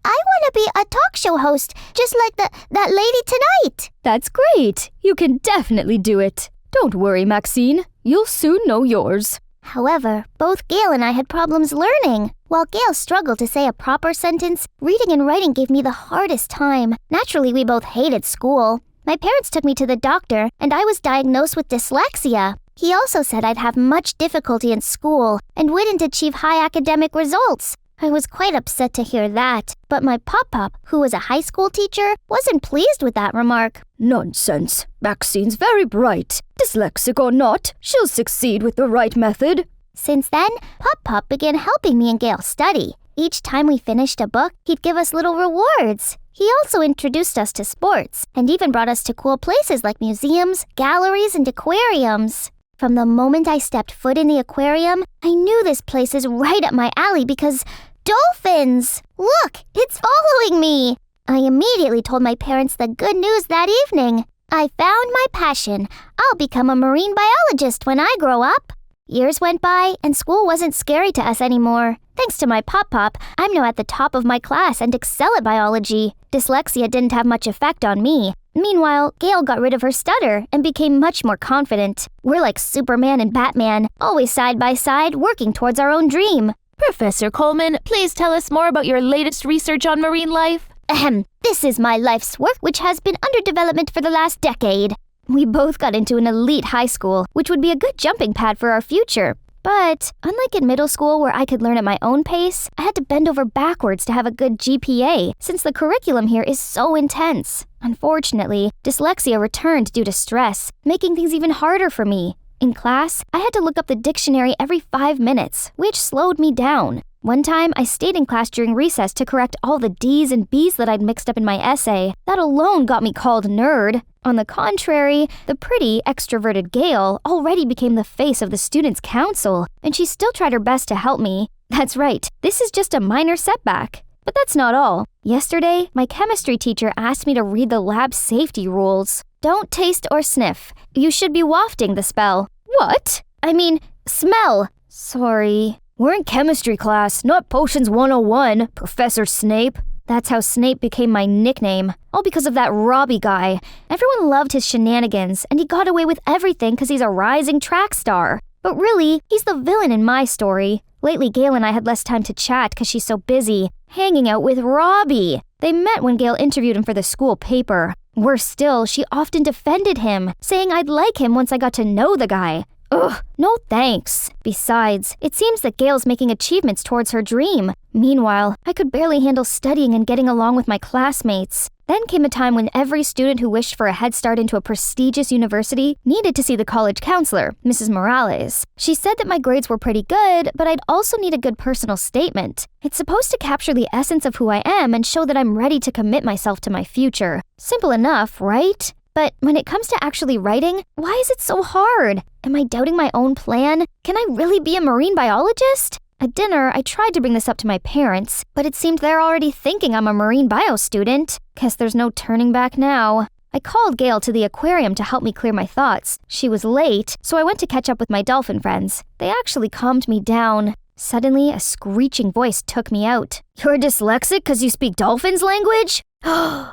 I want to be a talk show host, just like that lady tonight. That's great. You can definitely do it. Don't worry, Maxine. You'll soon know yours. However, both Gail and I had problems learning. While Gail struggled to say a proper sentence, reading and writing gave me the hardest time. Naturally, we both hated school. My parents took me to the doctor, and I was diagnosed with dyslexia. He also said I'd have much difficulty in school and wouldn't achieve high academic results. I was quite upset to hear that, but my pop-pop, who was a high school teacher, wasn't pleased with that remark. Nonsense. Maxine's very bright. Dyslexic or not, she'll succeed with the right method. Since then, Pop-Pop began helping me and Gail study. Each time we finished a book, he'd give us little rewards. He also introduced us to sports, and even brought us to cool places like museums, galleries, and aquariums. From the moment I stepped foot in the aquarium, I knew this place is right up my alley because dolphins! Look, it's following me! I immediately told my parents the good news that evening. I found my passion. I'll become a marine biologist when I grow up. Years went by, and school wasn't scary to us anymore. Thanks to my pop-pop, I'm now at the top of my class and excel at biology. Dyslexia didn't have much effect on me. Meanwhile, Gail got rid of her stutter and became much more confident. We're like Superman and Batman, always side by side, working towards our own dream. Professor Coleman, please tell us more about your latest research on marine life. This is my life's work, which has been under development for the last decade. We both got into an elite high school, which would be a good jumping pad for our future. But unlike in middle school where I could learn at my own pace, I had to bend over backwards to have a good GPA, since the curriculum here is so intense. Unfortunately, dyslexia returned due to stress, making things even harder for me. In class, I had to look up the dictionary every 5 minutes, which slowed me down. One time, I stayed in class during recess to correct all the D's and B's that I'd mixed up in my essay. That alone got me called nerd. On the contrary, the pretty, extroverted Gail already became the face of the students' council, and she still tried her best to help me. That's right, this is just a minor setback. But that's not all. Yesterday, my chemistry teacher asked me to read the lab safety rules. Don't taste or sniff. You should be wafting the spell. What? I mean, smell. Sorry. We're in chemistry class, not Potions 101, Professor Snape. That's how Snape became my nickname. All because of that Robbie guy. Everyone loved his shenanigans, and he got away with everything because he's a rising track star. But really, he's the villain in my story. Lately, Gail and I had less time to chat because she's so busy hanging out with Robbie. They met when Gail interviewed him for the school paper. Worse still, she often defended him, saying I'd like him once I got to know the guy. Ugh, no thanks. Besides, it seems that Gail's making achievements towards her dream. Meanwhile, I could barely handle studying and getting along with my classmates. Then came a time when every student who wished for a head start into a prestigious university needed to see the college counselor, Mrs. Morales. She said that my grades were pretty good, but I'd also need a good personal statement. It's supposed to capture the essence of who I am and show that I'm ready to commit myself to my future. Simple enough, right? But when it comes to actually writing, why is it so hard? Am I doubting my own plan? Can I really be a marine biologist? At dinner, I tried to bring this up to my parents, but it seemed they're already thinking I'm a marine bio student. Guess there's no turning back now. I called Gail to the aquarium to help me clear my thoughts. She was late, so I went to catch up with my dolphin friends. They actually calmed me down. Suddenly, a screeching voice took me out. You're dyslexic because you speak dolphins language?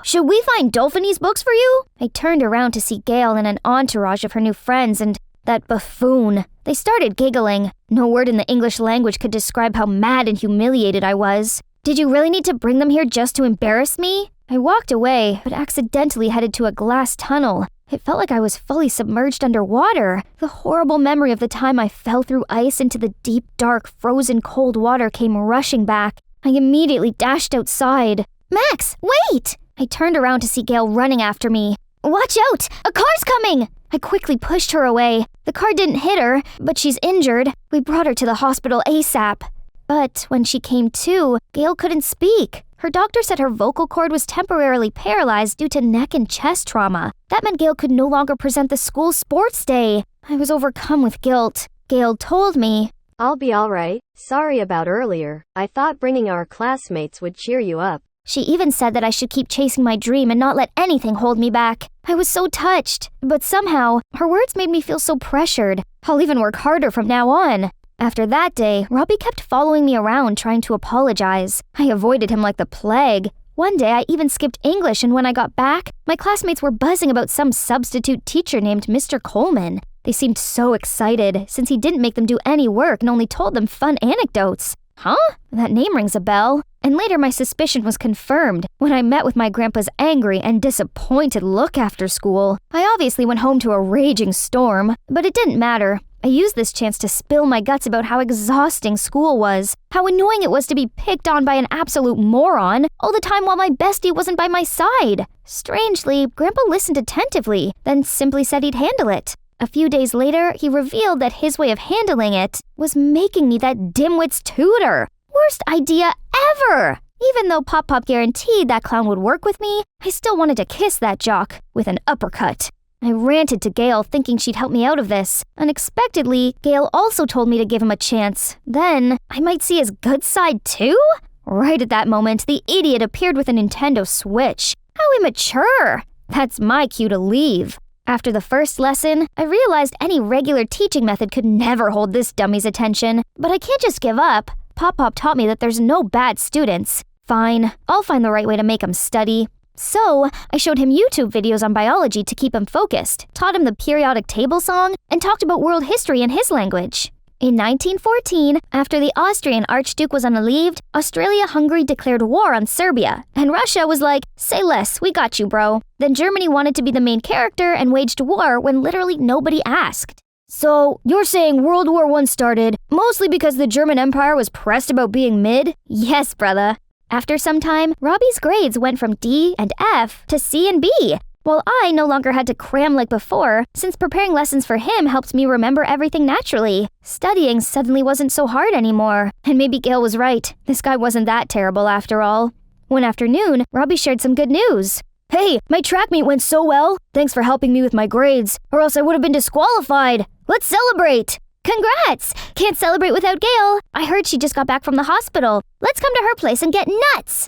Should we find Dolphinese books for you? I turned around to see Gail and an entourage of her new friends and that buffoon. They started giggling. No word in the English language could describe how mad and humiliated I was. Did you really need to bring them here just to embarrass me? I walked away, but accidentally headed to a glass tunnel. It felt like I was fully submerged underwater. The horrible memory of the time I fell through ice into the deep, dark, frozen cold water came rushing back. I immediately dashed outside. Max, wait! I turned around to see Gail running after me. Watch out! A car's coming! I quickly pushed her away. The car didn't hit her, but she's injured. We brought her to the hospital ASAP. But when she came to, Gail couldn't speak. Her doctor said her vocal cord was temporarily paralyzed due to neck and chest trauma. That meant Gail could no longer present the school sports day. I was overcome with guilt. Gail told me, I'll be all right. Sorry about earlier. I thought bringing our classmates would cheer you up. She even said that I should keep chasing my dream and not let anything hold me back. I was so touched, but somehow, her words made me feel so pressured. I'll even work harder from now on. After that day, Robbie kept following me around trying to apologize. I avoided him like the plague. One day, I even skipped English, and when I got back, my classmates were buzzing about some substitute teacher named Mr. Coleman. They seemed so excited, since he didn't make them do any work and only told them fun anecdotes. Huh? That name rings a bell. And later my suspicion was confirmed when I met with my grandpa's angry and disappointed look after school. I obviously went home to a raging storm, but it didn't matter. I used this chance to spill my guts about how exhausting school was, how annoying it was to be picked on by an absolute moron all the time while my bestie wasn't by my side. Strangely, Grandpa listened attentively, then simply said he'd handle it. A few days later, he revealed that his way of handling it was making me that dimwit's tutor. Worst idea ever! Even though Pop Pop guaranteed that clown would work with me, I still wanted to kiss that jock with an uppercut. I ranted to Gail thinking she'd help me out of this. Unexpectedly, Gail also told me to give him a chance. Then, I might see his good side too? Right at that moment, the idiot appeared with a Nintendo Switch. How immature! That's my cue to leave. After the first lesson, I realized any regular teaching method could never hold this dummy's attention. But I can't just give up. Pop Pop taught me that there's no bad students. Fine, I'll find the right way to make him study. So, I showed him YouTube videos on biology to keep him focused, taught him the periodic table song, and talked about world history in his language. In 1914, after the Austrian Archduke was unalieved, Austria-Hungary declared war on Serbia, and Russia was like, say less, we got you, bro. Then Germany wanted to be the main character and waged war when literally nobody asked. So, you're saying World War I started mostly because the German Empire was pressed about being mid? Yes, brother. After some time, Robbie's grades went from D and F to C and B. while I no longer had to cram like before, since preparing lessons for him helped me remember everything naturally. Studying suddenly wasn't so hard anymore. And maybe Gail was right. This guy wasn't that terrible after all. One afternoon, Robbie shared some good news. Hey, my track meet went so well. Thanks for helping me with my grades, or else I would have been disqualified. Let's celebrate! Congrats! Can't celebrate without Gail. I heard she just got back from the hospital. Let's come to her place and get nuts.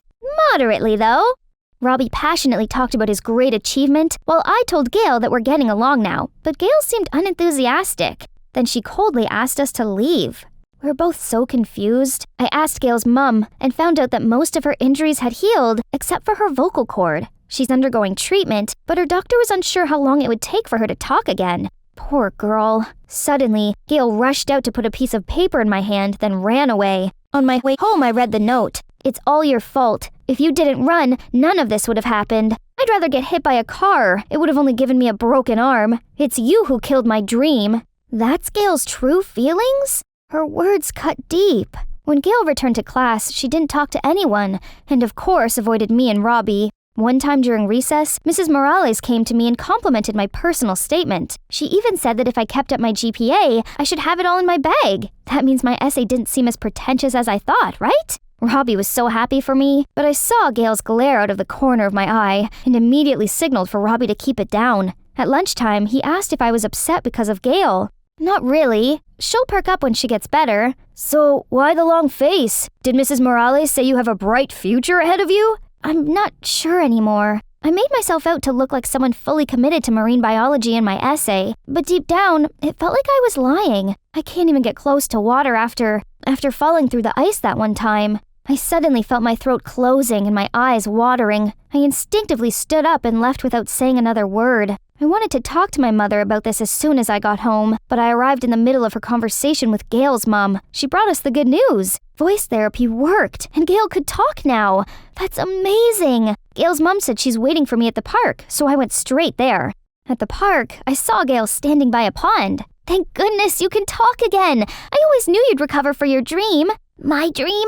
Moderately, though. Robbie passionately talked about his great achievement, while I told Gail that we're getting along now, but Gail seemed unenthusiastic. Then she coldly asked us to leave. We were both so confused. I asked Gail's mom and found out that most of her injuries had healed, except for her vocal cord. She's undergoing treatment, but her doctor was unsure how long it would take for her to talk again. Poor girl. Suddenly, Gail rushed out to put a piece of paper in my hand, then ran away. On my way home, I read the note. It's all your fault. If you didn't run, none of this would have happened. I'd rather get hit by a car. It would have only given me a broken arm. It's you who killed my dream. That's Gail's true feelings? Her words cut deep. When Gail returned to class, she didn't talk to anyone, and of course avoided me and Robbie. One time during recess, Mrs. Morales came to me and complimented my personal statement. She even said that if I kept up my GPA, I should have it all in my bag. That means my essay didn't seem as pretentious as I thought, right? Robbie was so happy for me, but I saw Gail's glare out of the corner of my eye and immediately signaled for Robbie to keep it down. At lunchtime, he asked if I was upset because of Gail. Not really. She'll perk up when she gets better. So, why the long face? Did Mrs. Morales say you have a bright future ahead of you? I'm not sure anymore. I made myself out to look like someone fully committed to marine biology in my essay, but deep down, it felt like I was lying. I can't even get close to water after falling through the ice that one time. I suddenly felt my throat closing and my eyes watering. I instinctively stood up and left without saying another word. I wanted to talk to my mother about this as soon as I got home, but I arrived in the middle of her conversation with Gail's mom. She brought us the good news. Voice therapy worked, and Gail could talk now. That's amazing. Gail's mom said she's waiting for me at the park, so I went straight there. At the park, I saw Gail standing by a pond. Thank goodness you can talk again. I always knew you'd recover for your dream. My dream?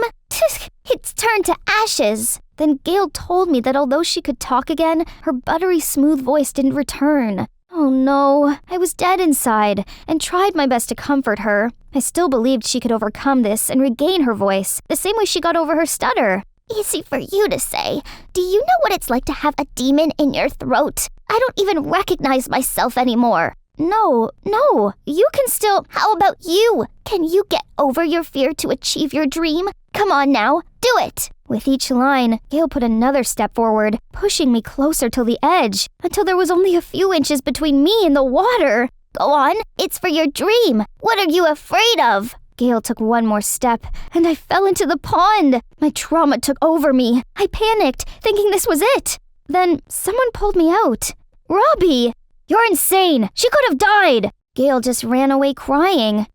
It's turned to ashes. Then Gail told me that although she could talk again, her buttery smooth voice didn't return. Oh no, I was dead inside and tried my best to comfort her. I still believed she could overcome this and regain her voice, the same way she got over her stutter. Easy for you to say. Do you know what it's like to have a demon in your throat? I don't even recognize myself anymore. No, you can still... How about you? Can you get over your fear to achieve your dream? Come on now, do it! With each line, Gail put another step forward, pushing me closer to the edge, until there was only a few inches between me and the water. Go on, it's for your dream. What are you afraid of? Gail took one more step, and I fell into the pond. My trauma took over me. I panicked, thinking this was it. Then someone pulled me out. Robbie! You're insane! She could have died! Gail just ran away crying.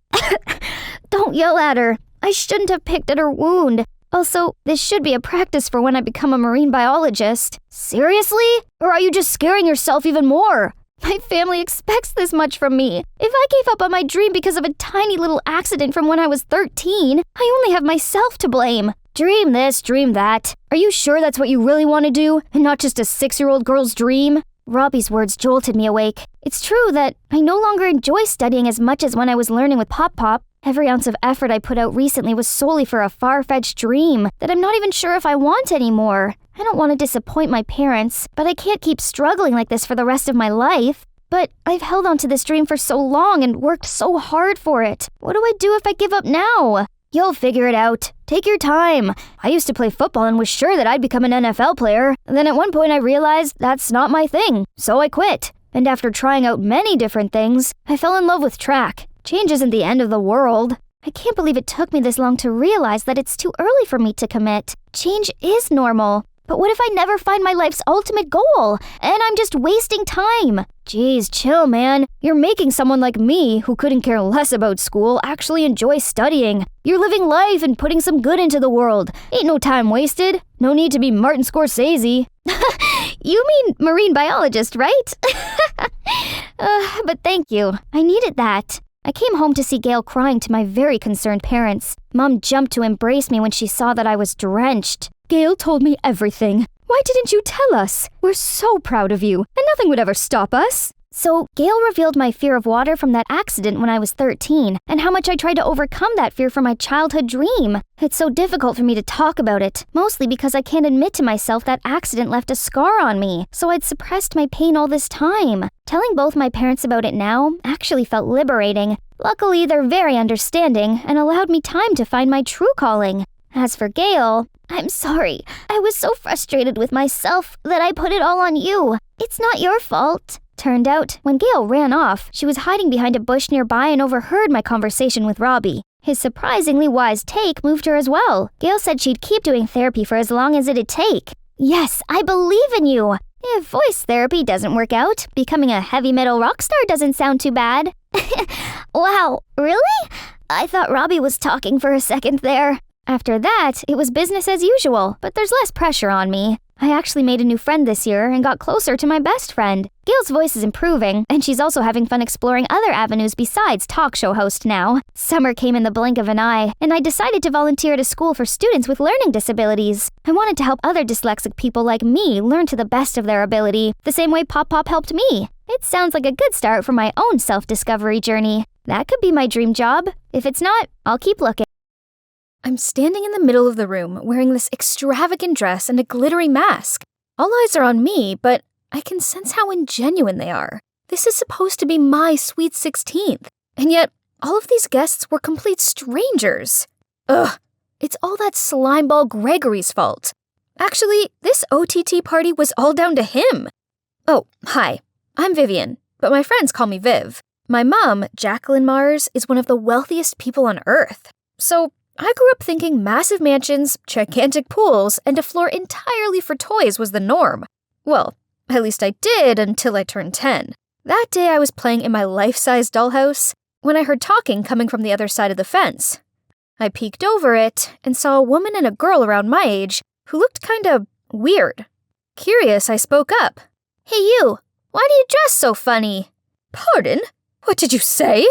Don't yell at her. I shouldn't have picked at her wound. Also, this should be a practice for when I become a marine biologist. Seriously? Or are you just scaring yourself even more? My family expects this much from me. If I gave up on my dream because of a tiny little accident from when I was 13, I only have myself to blame. Dream this, dream that. Are you sure that's what you really want to do, and not just a 6-year-old girl's dream? Robbie's words jolted me awake. It's true that I no longer enjoy studying as much as when I was learning with Pop Pop. Every ounce of effort I put out recently was solely for a far-fetched dream that I'm not even sure if I want anymore. I don't want to disappoint my parents, but I can't keep struggling like this for the rest of my life. But I've held on to this dream for so long and worked so hard for it. What do I do if I give up now? You'll figure it out. Take your time. I used to play football and was sure that I'd become an NFL player. Then at one point I realized that's not my thing, so I quit. And after trying out many different things, I fell in love with track. Change isn't the end of the world. I can't believe it took me this long to realize that it's too early for me to commit. Change is normal. But what if I never find my life's ultimate goal, and I'm just wasting time? Geez, chill, man. You're making someone like me, who couldn't care less about school, actually enjoy studying. You're living life and putting some good into the world. Ain't no time wasted. No need to be Martin Scorsese. You mean marine biologist, right? But thank you. I needed that. I came home to see Gail crying to my very concerned parents. Mom jumped to embrace me when she saw that I was drenched. Gail told me everything. Why didn't you tell us? We're so proud of you, and nothing would ever stop us. So, Gail revealed my fear of water from that accident when I was 13, and how much I tried to overcome that fear from my childhood dream. It's so difficult for me to talk about it, mostly because I can't admit to myself that accident left a scar on me, so I'd suppressed my pain all this time. Telling both my parents about it now actually felt liberating. Luckily, they're very understanding and allowed me time to find my true calling. As for Gail, I'm sorry. I was so frustrated with myself that I put it all on you. It's not your fault. Turned out, when Gail ran off, she was hiding behind a bush nearby and overheard my conversation with Robbie. His surprisingly wise take moved her as well. Gail said she'd keep doing therapy for as long as it'd take. Yes, I believe in you. If voice therapy doesn't work out, becoming a heavy metal rock star doesn't sound too bad. Wow, really? I thought Robbie was talking for a second there. After that, it was business as usual, but there's less pressure on me. I actually made a new friend this year and got closer to my best friend. Gail's voice is improving, and she's also having fun exploring other avenues besides talk show host now. Summer came in the blink of an eye, and I decided to volunteer at a school for students with learning disabilities. I wanted to help other dyslexic people like me learn to the best of their ability, the same way Pop Pop helped me. It sounds like a good start for my own self-discovery journey. That could be my dream job. If it's not, I'll keep looking. I'm standing in the middle of the room wearing this extravagant dress and a glittery mask. All eyes are on me, but I can sense how ingenuine they are. This is supposed to be my sweet 16th, and yet all of these guests were complete strangers. Ugh, it's all that slimeball Gregory's fault. Actually, this OTT party was all down to him. Oh, hi, I'm Vivian, but my friends call me Viv. My mom, Jacqueline Mars, is one of the wealthiest people on Earth. So I grew up thinking massive mansions, gigantic pools, and a floor entirely for toys was the norm. Well, at least I did until I turned 10. That day I was playing in my life-size dollhouse when I heard talking coming from the other side of the fence. I peeked over it and saw a woman and a girl around my age who looked kinda weird. Curious, I spoke up. Hey you, why do you dress so funny? Pardon? What did you say?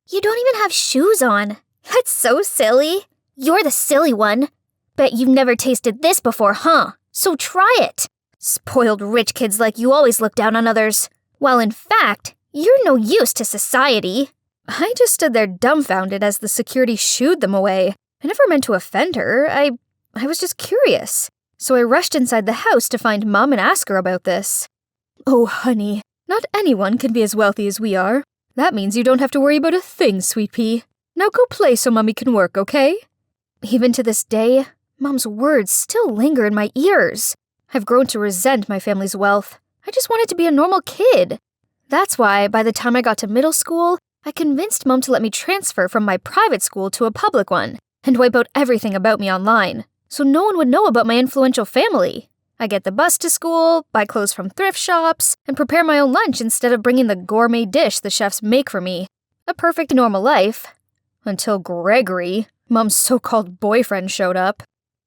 You don't even have shoes on. That's so silly. You're the silly one. Bet you've never tasted this before, huh? So try it. Spoiled rich kids like you always look down on others. While in fact, you're no use to society. I just stood there dumbfounded as the security shooed them away. I never meant to offend her. I was just curious. So I rushed inside the house to find Mom and ask her about this. Oh, honey, not anyone can be as wealthy as we are. That means you don't have to worry about a thing, sweet pea. Now go play so Mommy can work, okay? Even to this day, Mom's words still linger in my ears. I've grown to resent my family's wealth. I just wanted to be a normal kid. That's why, by the time I got to middle school, I convinced Mom to let me transfer from my private school to a public one and wipe out everything about me online, so no one would know about my influential family. I get the bus to school, buy clothes from thrift shops, and prepare my own lunch instead of bringing the gourmet dish the chefs make for me. A perfect normal life. Until Gregory, Mom's so-called boyfriend, showed up.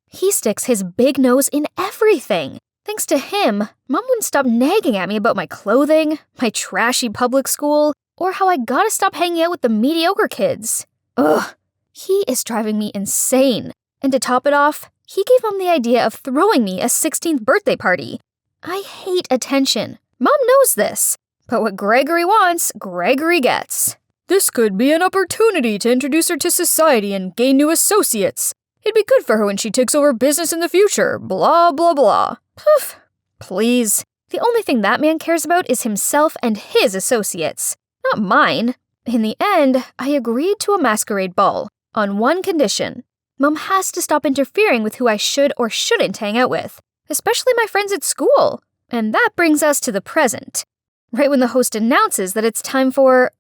He sticks his big nose in everything. Thanks to him, Mom wouldn't stop nagging at me about my clothing, my trashy public school, or how I gotta stop hanging out with the mediocre kids. Ugh, he is driving me insane. And to top it off, he gave Mom the idea of throwing me a 16th birthday party. I hate attention. Mom knows this. But what Gregory wants, Gregory gets. This could be an opportunity to introduce her to society and gain new associates. It'd be good for her when she takes over business in the future, blah, blah, blah. Poof. Please. The only thing that man cares about is himself and his associates, not mine. In the end, I agreed to a masquerade ball, on one condition. Mom has to stop interfering with who I should or shouldn't hang out with, especially my friends at school. And that brings us to the present. Right when the host announces that it's time for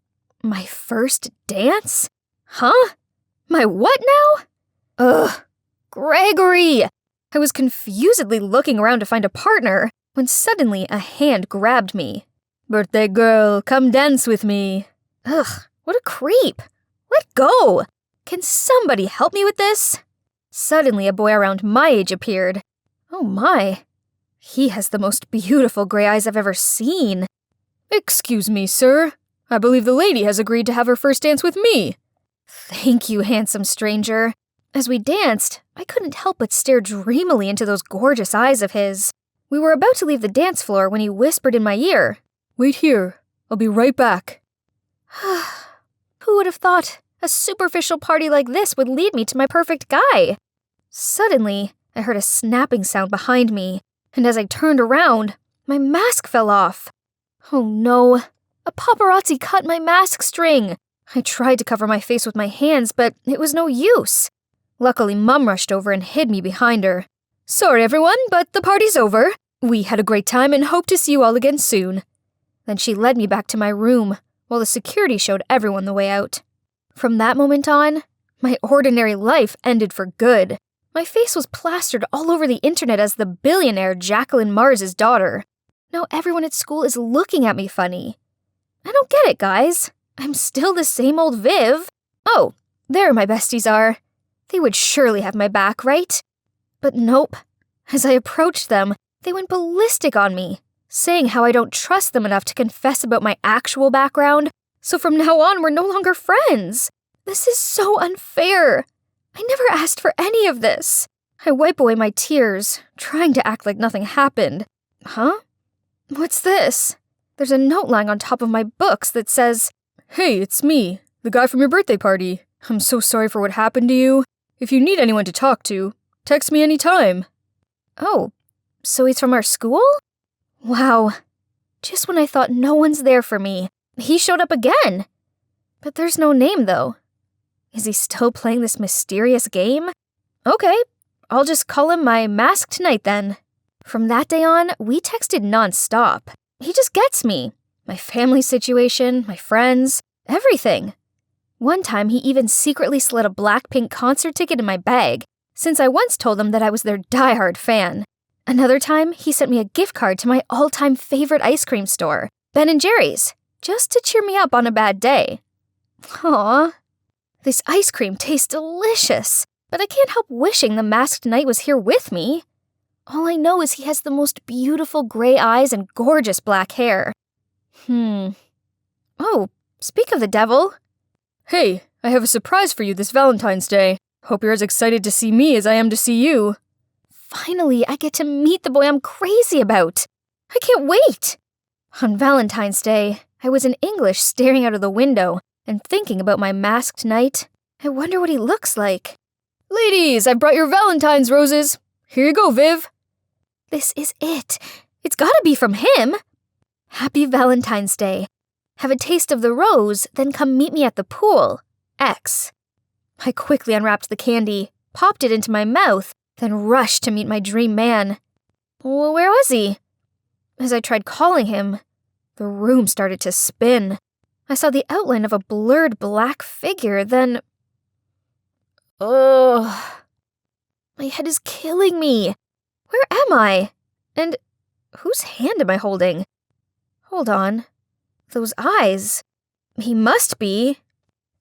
my first dance? Huh? My what now? Ugh. Gregory! I was confusedly looking around to find a partner when suddenly a hand grabbed me. Birthday girl, come dance with me. Ugh, what a creep. Let go! Can somebody help me with this? Suddenly a boy around my age appeared. Oh my. He has the most beautiful gray eyes I've ever seen. Excuse me, sir. I believe the lady has agreed to have her first dance with me. Thank you, handsome stranger. As we danced, I couldn't help but stare dreamily into those gorgeous eyes of his. We were about to leave the dance floor when he whispered in my ear, "Wait here, I'll be right back." Who would have thought a superficial party like this would lead me to my perfect guy? Suddenly, I heard a snapping sound behind me, and as I turned around, my mask fell off. Oh no, a paparazzi cut my mask string. I tried to cover my face with my hands, but it was no use. Luckily, Mum rushed over and hid me behind her. "Sorry everyone, but the party's over. We had a great time and hope to see you all again soon." Then she led me back to my room, while the security showed everyone the way out. From that moment on, my ordinary life ended for good. My face was plastered all over the internet as the billionaire Jacqueline Mars's daughter. Now everyone at school is looking at me funny. I don't get it, guys. I'm still the same old Viv. Oh, there my besties are. They would surely have my back, right? But nope. As I approached them, they went ballistic on me, saying how I don't trust them enough to confess about my actual background, so from now on we're no longer friends. This is so unfair. I never asked for any of this. I wipe away my tears, trying to act like nothing happened. Huh? What's this? There's a note lying on top of my books that says, "Hey, it's me, the guy from your birthday party. I'm so sorry for what happened to you. If you need anyone to talk to, text me anytime." Oh, so he's from our school? Wow. Just when I thought no one's there for me, he showed up again. But there's no name, though. Is he still playing this mysterious game? Okay, I'll just call him my masked knight then. From that day on, we texted nonstop. He just gets me. My family situation, my friends, everything. One time, he even secretly slid a Blackpink concert ticket in my bag, since I once told him that I was their diehard fan. Another time, he sent me a gift card to my all-time favorite ice cream store, Ben & Jerry's, just to cheer me up on a bad day. Aww. This ice cream tastes delicious, but I can't help wishing the masked knight was here with me. All I know is he has the most beautiful gray eyes and gorgeous black hair. Oh, speak of the devil. Hey, I have a surprise for you this Valentine's Day. Hope you're as excited to see me as I am to see you. Finally, I get to meet the boy I'm crazy about. I can't wait. On Valentine's Day, I was in English staring out of the window and thinking about my masked knight. I wonder what he looks like. Ladies, I brought your Valentine's roses. Here you go, Viv. This is it. It's gotta be from him. Happy Valentine's Day. Have a taste of the rose, then come meet me at the pool. X. I quickly unwrapped the candy, popped it into my mouth, then rushed to meet my dream man. Well, where was he? As I tried calling him, the room started to spin. I saw the outline of a blurred black figure, then... Ugh. My head is killing me. Where am I? And whose hand am I holding? Hold on. Those eyes. He must be.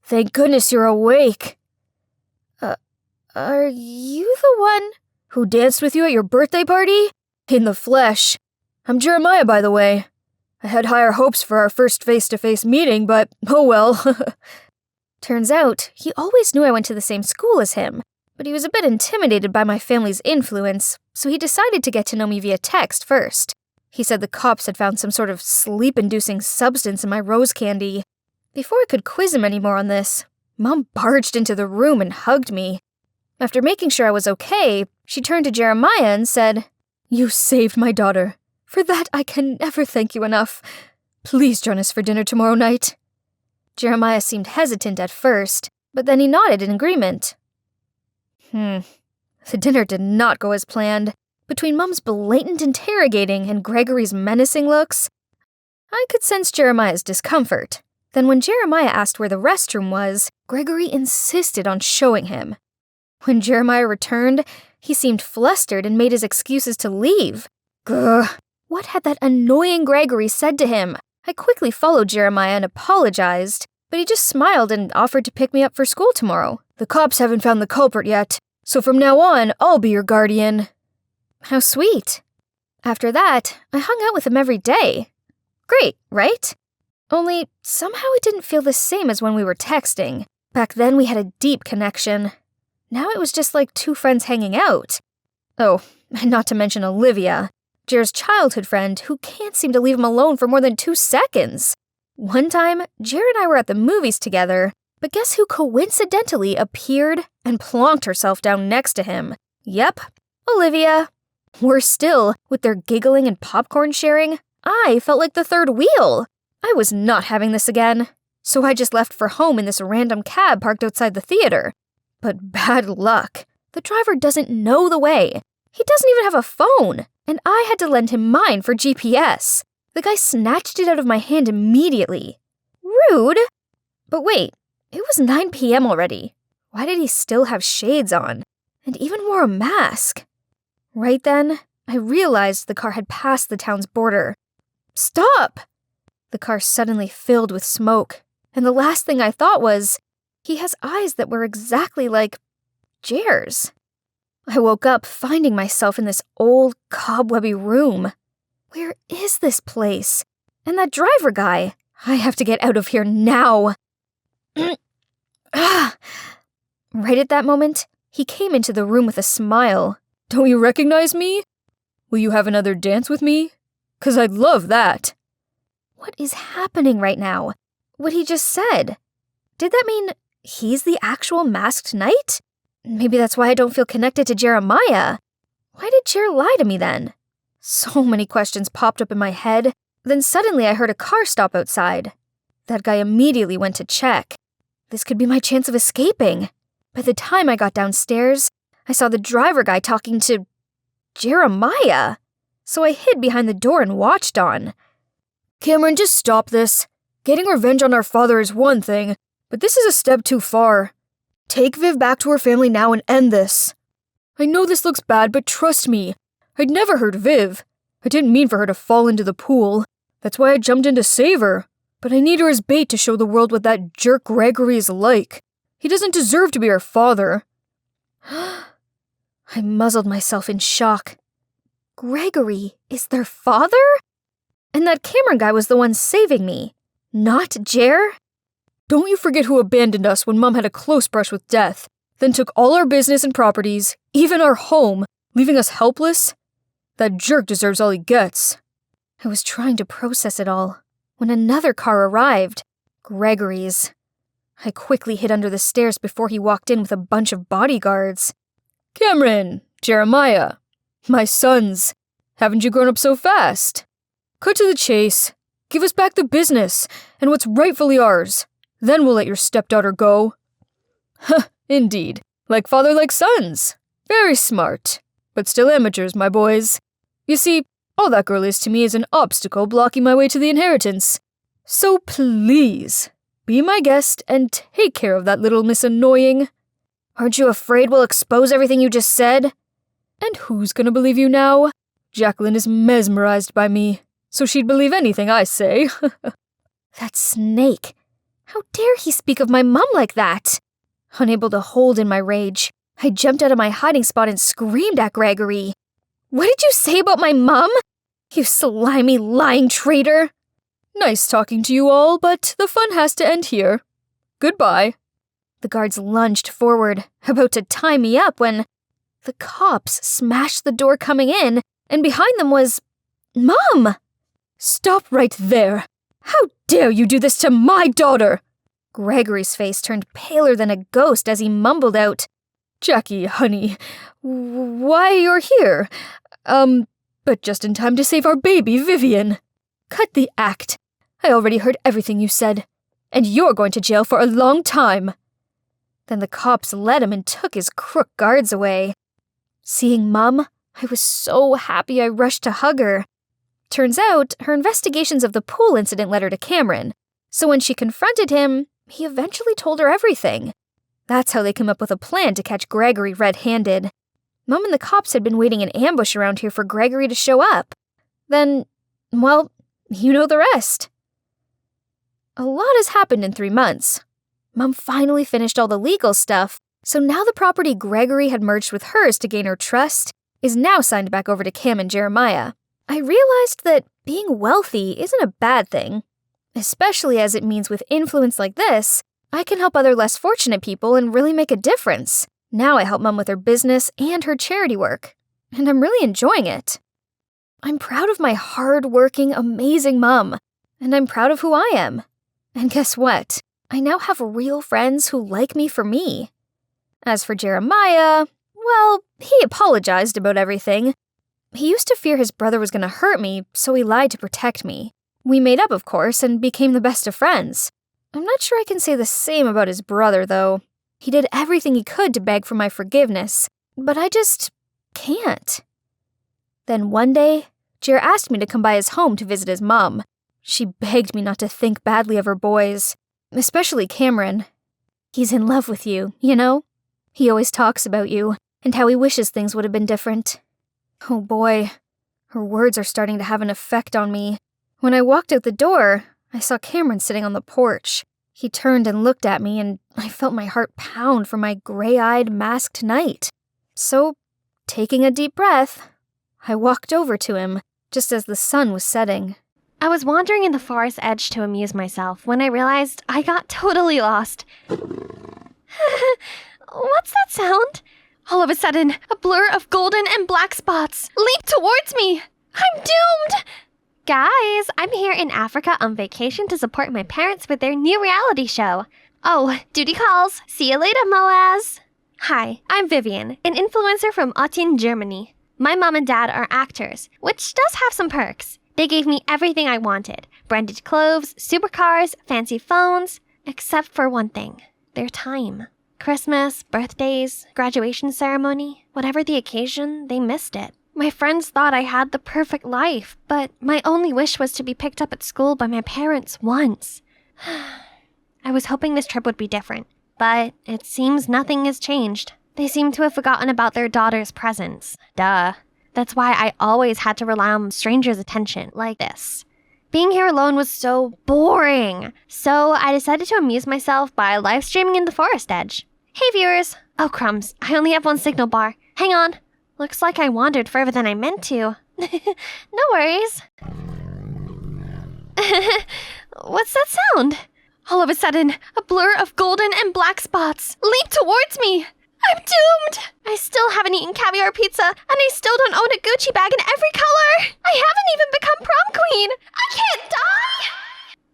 Thank goodness you're awake. Are you the one who danced with you at your birthday party? In the flesh. I'm Jeremiah, by the way. I had higher hopes for our first face-to-face meeting, but oh well. Turns out, he always knew I went to the same school as him, but he was a bit intimidated by my family's influence, so he decided to get to know me via text first. He said the cops had found some sort of sleep-inducing substance in my rose candy. Before I could quiz him anymore on this, Mom barged into the room and hugged me. After making sure I was okay, she turned to Jeremiah and said, "You saved my daughter. For that, I can never thank you enough. Please join us for dinner tomorrow night." Jeremiah seemed hesitant at first, but then he nodded in agreement. The dinner did not go as planned. Between Mum's blatant interrogating and Gregory's menacing looks, I could sense Jeremiah's discomfort. Then when Jeremiah asked where the restroom was, Gregory insisted on showing him. When Jeremiah returned, he seemed flustered and made his excuses to leave. Gah! What had that annoying Gregory said to him? I quickly followed Jeremiah and apologized, but he just smiled and offered to pick me up for school tomorrow. The cops haven't found the culprit yet, so from now on, I'll be your guardian. How sweet. After that, I hung out with him every day. Great, right? Only, somehow it didn't feel the same as when we were texting. Back then, we had a deep connection. Now it was just like two friends hanging out. Oh, and not to mention Olivia. Jer's childhood friend who can't seem to leave him alone for more than 2 seconds. One time, Jer and I were at the movies together, but guess who coincidentally appeared and plonked herself down next to him? Yep, Olivia. Worse still, with their giggling and popcorn sharing, I felt like the third wheel. I was not having this again, so I just left for home in this random cab parked outside the theater. But bad luck. The driver doesn't know the way. He doesn't even have a phone, and I had to lend him mine for GPS. The guy snatched it out of my hand immediately. Rude. But wait, it was 9 p.m. already. Why did he still have shades on? And even wore a mask? Right then, I realized the car had passed the town's border. Stop! The car suddenly filled with smoke, and the last thing I thought was, he has eyes that were exactly like Jer's. I woke up finding myself in this old, cobwebby room. Where is this place? And that driver guy? I have to get out of here now. Right at that moment, he came into the room with a smile. Don't you recognize me? Will you have another dance with me? 'Cause I'd love that. What is happening right now? What he just said. Did that mean he's the actual masked knight? Maybe that's why I don't feel connected to Jeremiah. Why did Jer lie to me then? So many questions popped up in my head. Then suddenly I heard a car stop outside. That guy immediately went to check. This could be my chance of escaping. By the time I got downstairs, I saw the driver guy talking to Jeremiah. So I hid behind the door and watched on. Cameron, just stop this. Getting revenge on our father is one thing, but this is a step too far. Take Viv back to her family now and end this. I know this looks bad, but trust me, I'd never hurt Viv. I didn't mean for her to fall into the pool. That's why I jumped in to save her. But I need her as bait to show the world what that jerk Gregory is like. He doesn't deserve to be our father. I muzzled myself in shock. Gregory is their father? And that Cameron guy was the one saving me, not Jer? Don't you forget who abandoned us when Mom had a close brush with death, then took all our business and properties, even our home, leaving us helpless? That jerk deserves all he gets. I was trying to process it all when another car arrived, Gregory's. I quickly hid under the stairs before he walked in with a bunch of bodyguards. Cameron, Jeremiah, my sons, haven't you grown up so fast? Cut to the chase. Give us back the business and what's rightfully ours. Then we'll let your stepdaughter go. Huh, indeed. Like father, like sons. Very smart. But still amateurs, my boys. You see, all that girl is to me is an obstacle blocking my way to the inheritance. So please, be my guest and take care of that little Miss Annoying. Aren't you afraid we'll expose everything you just said? And who's gonna believe you now? Jacqueline is mesmerized by me, so she'd believe anything I say. That snake. How dare he speak of my mum like that? Unable to hold in my rage, I jumped out of my hiding spot and screamed at Gregory. What did you say about my mum? You slimy, lying traitor. Nice talking to you all, but the fun has to end here. Goodbye. The guards lunged forward, about to tie me up when the cops smashed the door coming in, and behind them was Mum! Stop right there! How dare you do this to my daughter? Gregory's face turned paler than a ghost as he mumbled out, Jackie, honey, why you're here? But just in time to save our baby, Vivian. Cut the act. I already heard everything you said, and you're going to jail for a long time. Then the cops led him and took his crook guards away. Seeing Mum, I was so happy I rushed to hug her. Turns out, her investigations of the pool incident led her to Cameron, so when she confronted him, he eventually told her everything. That's how they came up with a plan to catch Gregory red-handed. Mum and the cops had been waiting in ambush around here for Gregory to show up. Then, well, you know the rest. A lot has happened in 3 months. Mum finally finished all the legal stuff, so now the property Gregory had merged with hers to gain her trust is now signed back over to Cam and Jeremiah. I realized that being wealthy isn't a bad thing, especially as it means with influence like this, I can help other less fortunate people and really make a difference. Now I help Mum with her business and her charity work, and I'm really enjoying it. I'm proud of my hard-working, amazing mom. And I'm proud of who I am. And guess what? I now have real friends who like me for me. As for Jeremiah, well, he apologized about everything. He used to fear his brother was going to hurt me, so he lied to protect me. We made up, of course, and became the best of friends. I'm not sure I can say the same about his brother, though. He did everything he could to beg for my forgiveness, but I just can't. Then one day, Jer asked me to come by his home to visit his mom. She begged me not to think badly of her boys, especially Cameron. He's in love with you, you know? He always talks about you, and how he wishes things would have been different. Oh boy, her words are starting to have an effect on me. When I walked out the door, I saw Cameron sitting on the porch. He turned and looked at me, and I felt my heart pound for my gray-eyed, masked knight. So, taking a deep breath, I walked over to him, just as the sun was setting. I was wandering in the forest edge to amuse myself when I realized I got totally lost. What's that sound? All of a sudden, a blur of golden and black spots leaped towards me. I'm doomed! Guys, I'm here in Africa on vacation to support my parents with their new reality show. Oh, duty calls. See you later, Moaz. Hi, I'm Vivian, an influencer from Aachen, Germany. My mom and dad are actors, which does have some perks. They gave me everything I wanted. Branded clothes, supercars, fancy phones. Except for one thing. Their time. Christmas, birthdays, graduation ceremony, whatever the occasion, they missed it. My friends thought I had the perfect life, but my only wish was to be picked up at school by my parents once. I was hoping this trip would be different, but it seems nothing has changed. They seem to have forgotten about their daughter's presence. Duh. That's why I always had to rely on strangers' attention like this. Being here alone was so boring, so I decided to amuse myself by live streaming in the forest edge. Hey viewers! Oh crumbs, I only have one signal bar. Hang on. Looks like I wandered further than I meant to. No worries. What's that sound? All of a sudden, a blur of golden and black spots leaped towards me. I'm doomed! I still haven't eaten caviar pizza, and I still don't own a Gucci bag in every color! I haven't even become prom queen! I can't die!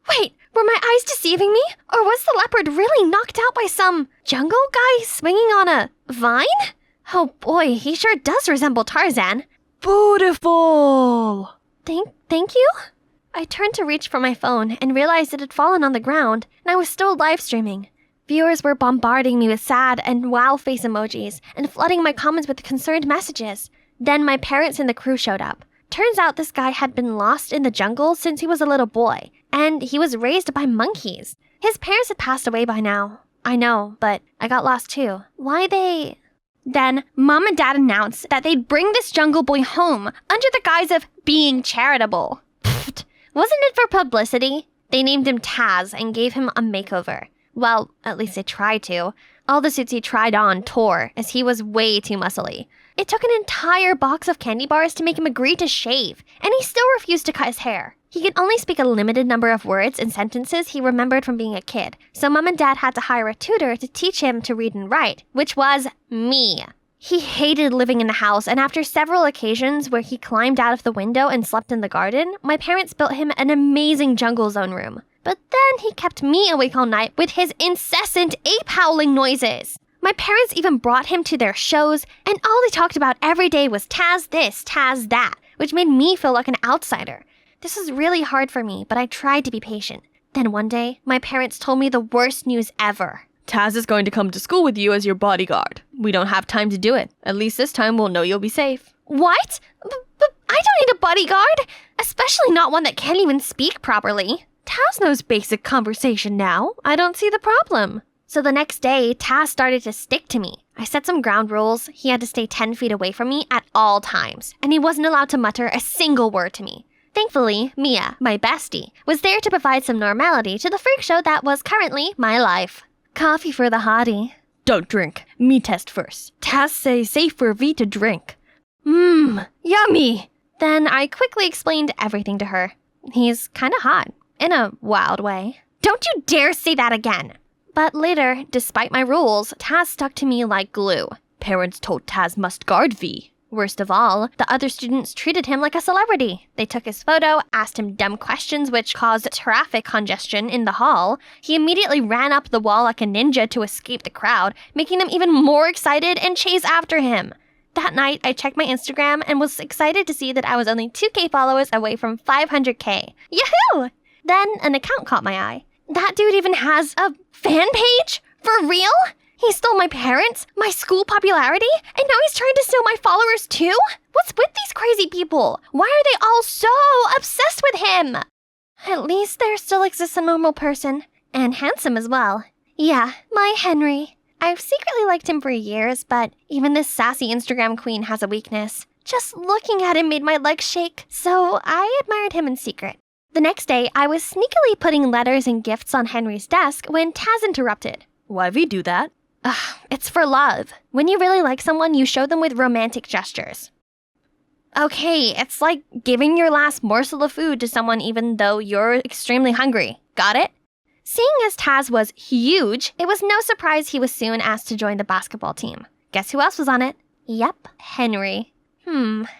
Wait, were my eyes deceiving me? Or was the leopard really knocked out by some jungle guy swinging on a vine? Oh boy, he sure does resemble Tarzan. Beautiful! Thank you? I turned to reach for my phone and realized it had fallen on the ground, and I was still live streaming. Viewers were bombarding me with sad and wow face emojis and flooding my comments with concerned messages. Then my parents and the crew showed up. Turns out this guy had been lost in the jungle since he was a little boy, and he was raised by monkeys. His parents had passed away by now. I know, but I got lost too. Then Mom and Dad announced that they'd bring this jungle boy home under the guise of being charitable. Pfft, wasn't it for publicity? They named him Taz and gave him a makeover. Well, at least they tried to. All the suits he tried on tore, as he was way too muscly. It took an entire box of candy bars to make him agree to shave, and he still refused to cut his hair. He could only speak a limited number of words and sentences he remembered from being a kid, so Mom and Dad had to hire a tutor to teach him to read and write, which was me. He hated living in the house, and after several occasions where he climbed out of the window and slept in the garden, my parents built him an amazing jungle zone room. But then he kept me awake all night with his incessant ape-howling noises. My parents even brought him to their shows, and all they talked about every day was Taz this, Taz that, which made me feel like an outsider. This was really hard for me, but I tried to be patient. Then one day, my parents told me the worst news ever. Taz is going to come to school with you as your bodyguard. We don't have time to do it. At least this time we'll know you'll be safe. What? But I don't need a bodyguard, especially not one that can't even speak properly. Taz knows basic conversation now. I don't see the problem. So the next day, Taz started to stick to me. I set some ground rules. He had to stay 10 feet away from me at all times, and he wasn't allowed to mutter a single word to me. Thankfully, Mia, my bestie, was there to provide some normality to the freak show that was currently my life. Coffee for the hottie. Don't drink. Me test first. Taz say safe for V to drink. Yummy! Then I quickly explained everything to her. He's kinda hot. In a wild way. Don't you dare say that again! But later, despite my rules, Taz stuck to me like glue. Parents told Taz must guard V. Worst of all, the other students treated him like a celebrity. They took his photo, asked him dumb questions which caused traffic congestion in the hall. He immediately ran up the wall like a ninja to escape the crowd, making them even more excited and chase after him. That night, I checked my Instagram and was excited to see that I was only 2K followers away from 500K. Yahoo! Then an account caught my eye. That dude even has a fan page? For real? He stole my parents, my school popularity, and now he's trying to steal my followers too? What's with these crazy people? Why are they all so obsessed with him? At least there still exists a normal person. And handsome as well. Yeah, my Henry. I've secretly liked him for years, but even this sassy Instagram queen has a weakness. Just looking at him made my legs shake, so I admired him in secret. The next day, I was sneakily putting letters and gifts on Henry's desk when Taz interrupted. Why we do that? It's for love. When you really like someone, you show them with romantic gestures. Okay, it's like giving your last morsel of food to someone even though you're extremely hungry. Got it? Seeing as Taz was huge, it was no surprise he was soon asked to join the basketball team. Guess who else was on it? Yep, Henry.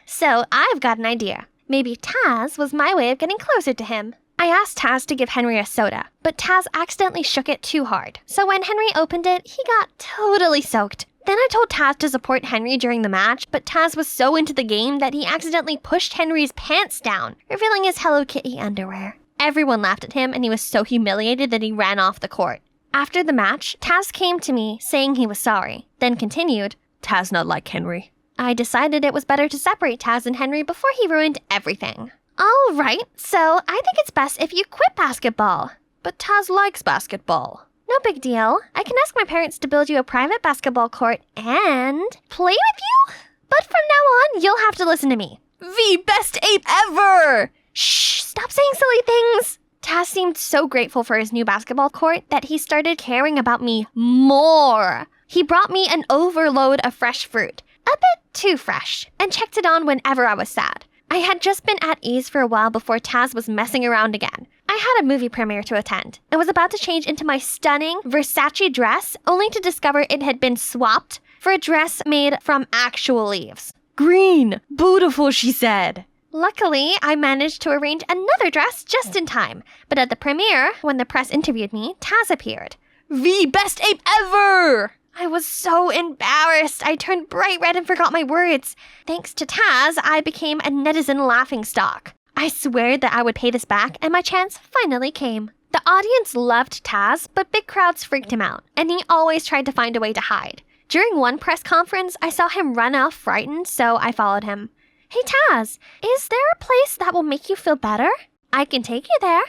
So I've got an idea. Maybe Taz was my way of getting closer to him. I asked Taz to give Henry a soda, but Taz accidentally shook it too hard. So when Henry opened it, he got totally soaked. Then I told Taz to support Henry during the match, but Taz was so into the game that he accidentally pushed Henry's pants down, revealing his Hello Kitty underwear. Everyone laughed at him, and he was so humiliated that he ran off the court. After the match, Taz came to me saying he was sorry, then continued, Taz not like Henry. I decided it was better to separate Taz and Henry before he ruined everything. All right, so I think it's best if you quit basketball. But Taz likes basketball. No big deal. I can ask my parents to build you a private basketball court and play with you? But from now on, you'll have to listen to me. The best ape ever! Shh, stop saying silly things. Taz seemed so grateful for his new basketball court that he started caring about me more. He brought me an overload of fresh fruit, a bit too fresh, and checked it on whenever I was sad. I had just been at ease for a while before Taz was messing around again. I had a movie premiere to attend and was about to change into my stunning Versace dress, only to discover it had been swapped for a dress made from actual leaves. Green! Beautiful, she said. Luckily, I managed to arrange another dress just in time. But at the premiere, when the press interviewed me, Taz appeared. The best ape ever! I was so embarrassed. I turned bright red and forgot my words. Thanks to Taz, I became a netizen laughingstock. I swear that I would pay this back, and my chance finally came. The audience loved Taz, but big crowds freaked him out, and he always tried to find a way to hide. During one press conference, I saw him run off frightened, so I followed him. Hey Taz, is there a place that will make you feel better? I can take you there.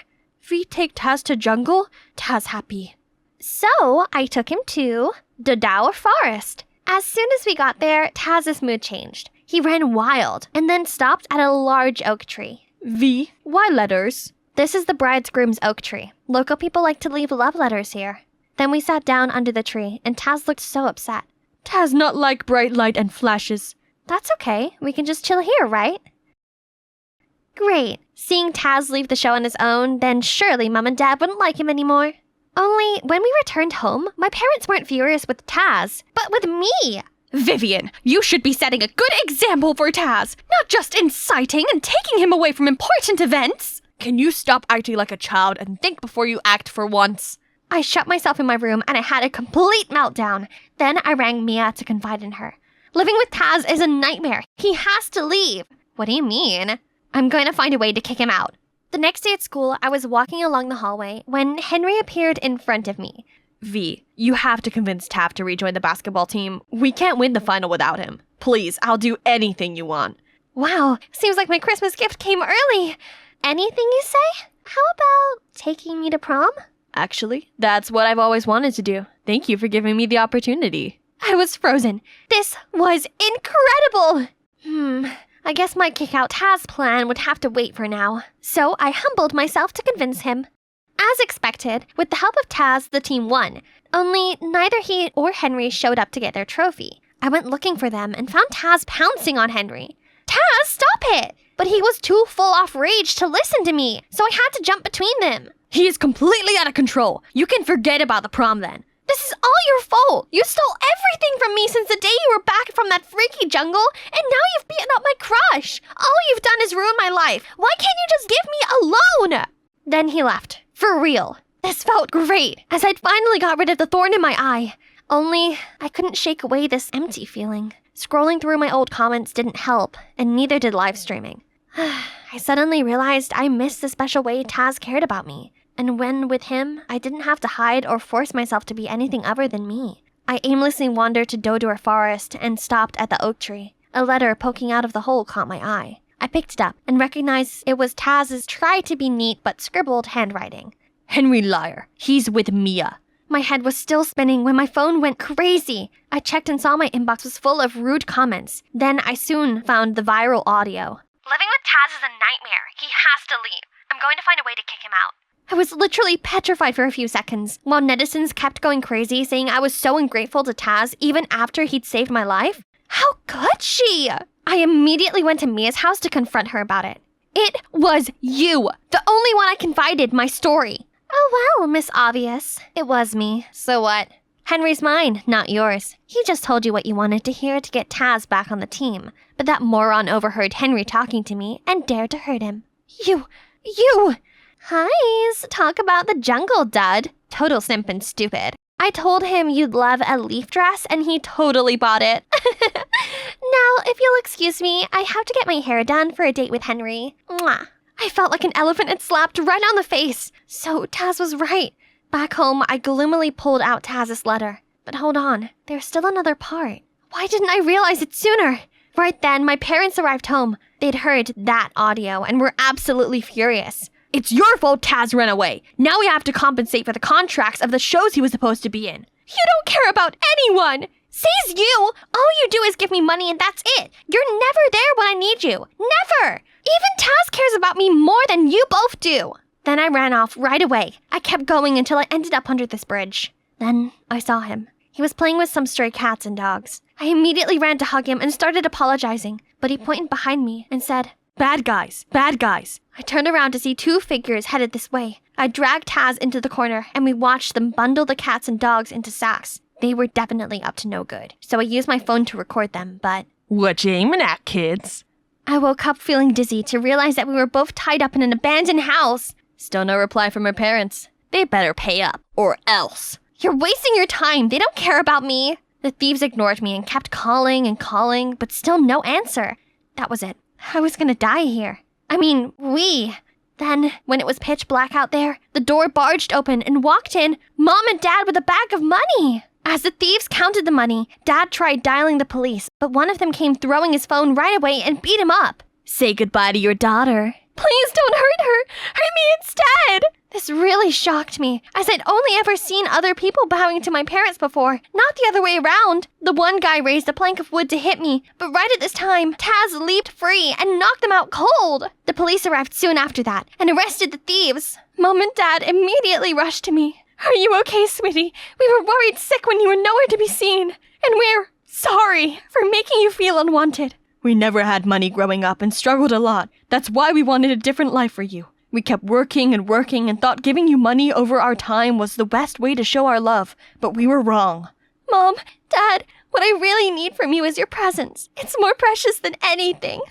We take Taz to jungle, Taz happy. So I took him to the Dower Forest. As soon as we got there, Taz's mood changed. He ran wild and then stopped at a large oak tree. Why letters? This is the bridegroom's oak tree. Local people like to leave love letters here. Then we sat down under the tree, and Taz looked so upset. Taz not like bright light and flashes. That's okay. We can just chill here, right? Great. Seeing Taz leave the show on his own, then surely Mom and Dad wouldn't like him anymore. Only, when we returned home, my parents weren't furious with Taz, but with me. Vivian, you should be setting a good example for Taz, not just inciting and taking him away from important events. Can you stop acting like a child and think before you act for once? I shut myself in my room and I had a complete meltdown. Then I rang Mia to confide in her. Living with Taz is a nightmare. He has to leave. What do you mean? I'm going to find a way to kick him out. The next day at school, I was walking along the hallway when Henry appeared in front of me. V, you have to convince Taft to rejoin the basketball team. We can't win the final without him. Please, I'll do anything you want. Wow, seems like my Christmas gift came early. Anything you say? How about taking me to prom? Actually, that's what I've always wanted to do. Thank you for giving me the opportunity. I was frozen. This was incredible! I guess my kick-out Taz plan would have to wait for now. So I humbled myself to convince him. As expected, with the help of Taz, the team won. Only neither he or Henry showed up to get their trophy. I went looking for them and found Taz pouncing on Henry. Taz, stop it! But he was too full off rage to listen to me, so I had to jump between them. He is completely out of control. You can forget about the prom then. This is all your fault. You stole everything from me since the day you were back from that freaky jungle, and now you've beaten up my crush. All you've done is ruin my life. Why can't you just give me alone? Then he left. For real. This felt great, as I'd finally got rid of the thorn in my eye. Only, I couldn't shake away this empty feeling. Scrolling through my old comments didn't help, and neither did live streaming. I suddenly realized I missed the special way Taz cared about me. And when with him, I didn't have to hide or force myself to be anything other than me. I aimlessly wandered to Dodor Forest and stopped at the oak tree. A letter poking out of the hole caught my eye. I picked it up and recognized it was Taz's try-to-be-neat but scribbled handwriting. Henry liar. He's with Mia. My head was still spinning when my phone went crazy. I checked and saw my inbox was full of rude comments. Then I soon found the viral audio. Living with Taz is a nightmare. He has to leave. I'm going to find a way to kick him out. I was literally petrified for a few seconds, while netizens kept going crazy, saying I was so ungrateful to Taz even after he'd saved my life. How could she? I immediately went to Mia's house to confront her about it. It was you, the only one I confided my story. Oh well, Miss Obvious. It was me, so what? Henry's mine, not yours. He just told you what you wanted to hear to get Taz back on the team, but that moron overheard Henry talking to me and dared to hurt him. You! Hi, talk about the jungle, dud. Total simp and stupid. I told him you'd love a leaf dress, and he totally bought it. Now, if you'll excuse me, I have to get my hair done for a date with Henry. Mwah. I felt like an elephant had slapped right on the face. So Taz was right. Back home, I gloomily pulled out Taz's letter. But hold on, there's still another part. Why didn't I realize it sooner? Right then, my parents arrived home. They'd heard that audio and were absolutely furious. It's your fault Taz ran away. Now we have to compensate for the contracts of the shows he was supposed to be in. You don't care about anyone! Says you! All you do is give me money and that's it! You're never there when I need you! Never! Even Taz cares about me more than you both do! Then I ran off right away. I kept going until I ended up under this bridge. Then I saw him. He was playing with some stray cats and dogs. I immediately ran to hug him and started apologizing, but he pointed behind me and said, Bad guys, bad guys. I turned around to see two figures headed this way. I dragged Taz into the corner, and we watched them bundle the cats and dogs into sacks. They were definitely up to no good, so I used my phone to record them, but... What you aiming at, kids? I woke up feeling dizzy to realize that we were both tied up in an abandoned house. Still no reply from her parents. They better pay up, or else. You're wasting your time. They don't care about me. The thieves ignored me and kept calling and calling, but still no answer. That was it. I was gonna die here. We. Then, when it was pitch black out there, the door barged open and walked in Mom and Dad with a bag of money. As the thieves counted the money, Dad tried dialing the police, but one of them came throwing his phone right away and beat him up. Say goodbye to your daughter. Please don't hurt her. Hurt me instead. This really shocked me, as I'd only ever seen other people bowing to my parents before, not the other way around. The one guy raised a plank of wood to hit me, but right at this time, Taz leaped free and knocked them out cold. The police arrived soon after that and arrested the thieves. Mom and Dad immediately rushed to me. Are you okay, sweetie? We were worried sick when you were nowhere to be seen, and we're sorry for making you feel unwanted. We never had money growing up and struggled a lot. That's why we wanted a different life for you. We kept working and working and thought giving you money over our time was the best way to show our love, but we were wrong. Mom, Dad, what I really need from you is your presence. It's more precious than anything.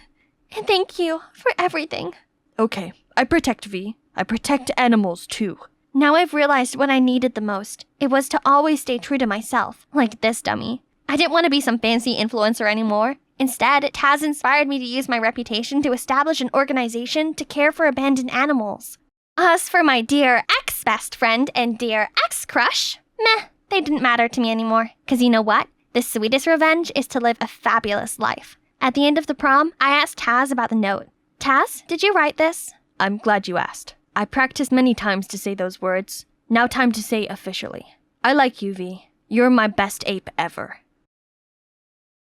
And thank you for everything. Okay, I protect V. I protect animals too. Now I've realized what I needed the most. It was to always stay true to myself, like this dummy. I didn't want to be some fancy influencer anymore. Instead, Taz inspired me to use my reputation to establish an organization to care for abandoned animals. As for my dear ex-best friend and dear ex-crush, meh, they didn't matter to me anymore. 'Cause you know what? The sweetest revenge is to live a fabulous life. At the end of the prom, I asked Taz about the note. Taz, did you write this? I'm glad you asked. I practiced many times to say those words. Now time to say officially. I like you, V. You're my best ape ever.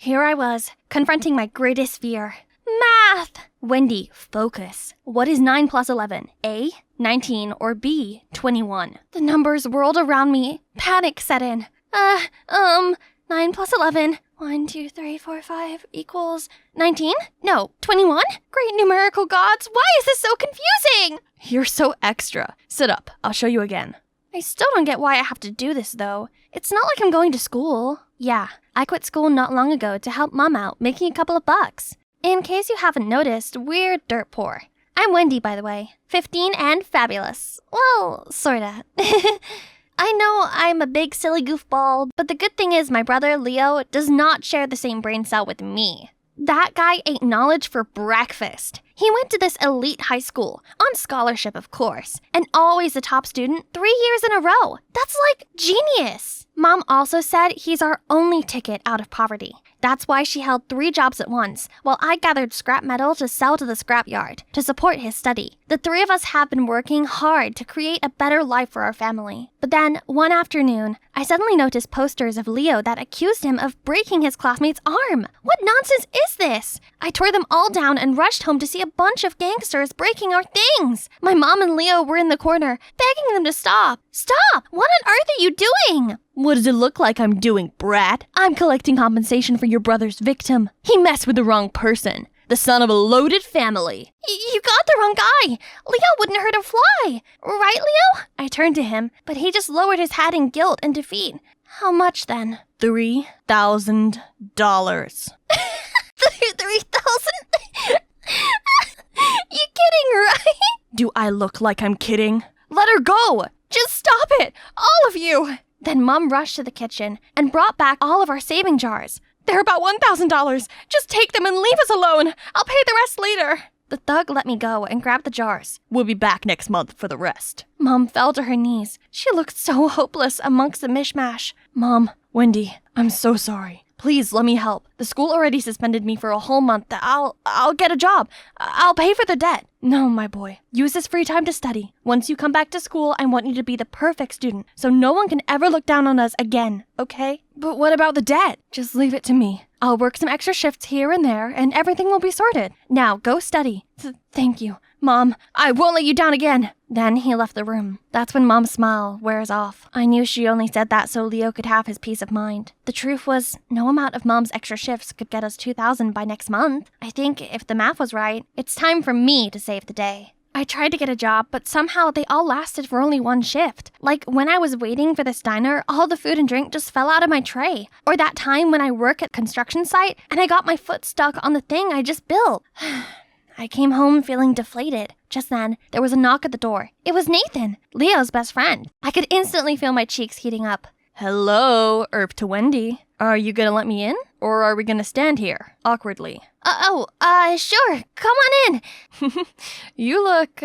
Here I was, confronting my greatest fear. Math! Wendy, focus. What is 9 plus 11? A, 19, or B, 21? The numbers whirled around me. Panic set in. 9 plus 11. 1, 2, 3, 4, 5 equals 19? No, 21? Great numerical gods, why is this so confusing? You're so extra. Sit up, I'll show you again. I still don't get why I have to do this, though. It's not like I'm going to school. Yeah, I quit school not long ago to help Mom out, making a couple of bucks. In case you haven't noticed, we're dirt poor. I'm Wendy, by the way. 15 and fabulous. Well, sorta. I know I'm a big silly goofball, but the good thing is my brother, Leo, does not share the same brain cell with me. That guy ate knowledge for breakfast. He went to this elite high school, on scholarship of course, and always a top student 3 years in a row. That's like genius. Mom also said he's our only ticket out of poverty. That's why she held 3 jobs at once, while I gathered scrap metal to sell to the scrapyard to support his study. The 3 of us have been working hard to create a better life for our family. But then, one afternoon, I suddenly noticed posters of Leo that accused him of breaking his classmate's arm. What nonsense is this? I tore them all down and rushed home to see a bunch of gangsters breaking our things. My mom and Leo were in the corner, begging them to stop. Stop! What on earth are you doing? What does it look like I'm doing, brat? I'm collecting compensation for your brother's victim. He messed with the wrong person. The son of a loaded family. You got the wrong guy. Leo wouldn't hurt a fly. Right, Leo? I turned to him, but he just lowered his head in guilt and defeat. How much then? $3,000. 3,000? You kidding, right? Do I look like I'm kidding? Let her go! Just stop it! All of you! Then Mom rushed to the kitchen and brought back all of our saving jars. They're about $1,000. Just take them and leave us alone. I'll pay the rest later. The thug let me go and grabbed the jars. We'll be back next month for the rest. Mom fell to her knees. She looked so hopeless amongst the mishmash. Mom, Wendy, I'm so sorry. Please let me help. The school already suspended me for a whole month. I'll get a job. I'll pay for the debt. No, my boy. Use this free time to study. Once you come back to school, I want you to be the perfect student, so no one can ever look down on us again, okay? But what about the debt? Just leave it to me. I'll work some extra shifts here and there, and everything will be sorted. Now, go study. Thank you. Mom, I won't let you down again. Then he left the room. That's when Mom's smile wears off. I knew she only said that so Leo could have his peace of mind. The truth was, no amount of Mom's extra shifts could get us $2,000 by next month. I think if the math was right, it's time for me to save the day. I tried to get a job, but somehow they all lasted for only one shift. Like when I was waiting for this diner, all the food and drink just fell out of my tray. Or that time when I work at construction site and I got my foot stuck on the thing I just built. I came home feeling deflated. Just then, there was a knock at the door. It was Nathan, Leo's best friend. I could instantly feel my cheeks heating up. Hello, Irv to Wendy. Are you gonna let me in? Or are we gonna stand here, awkwardly? Sure. Come on in. You look,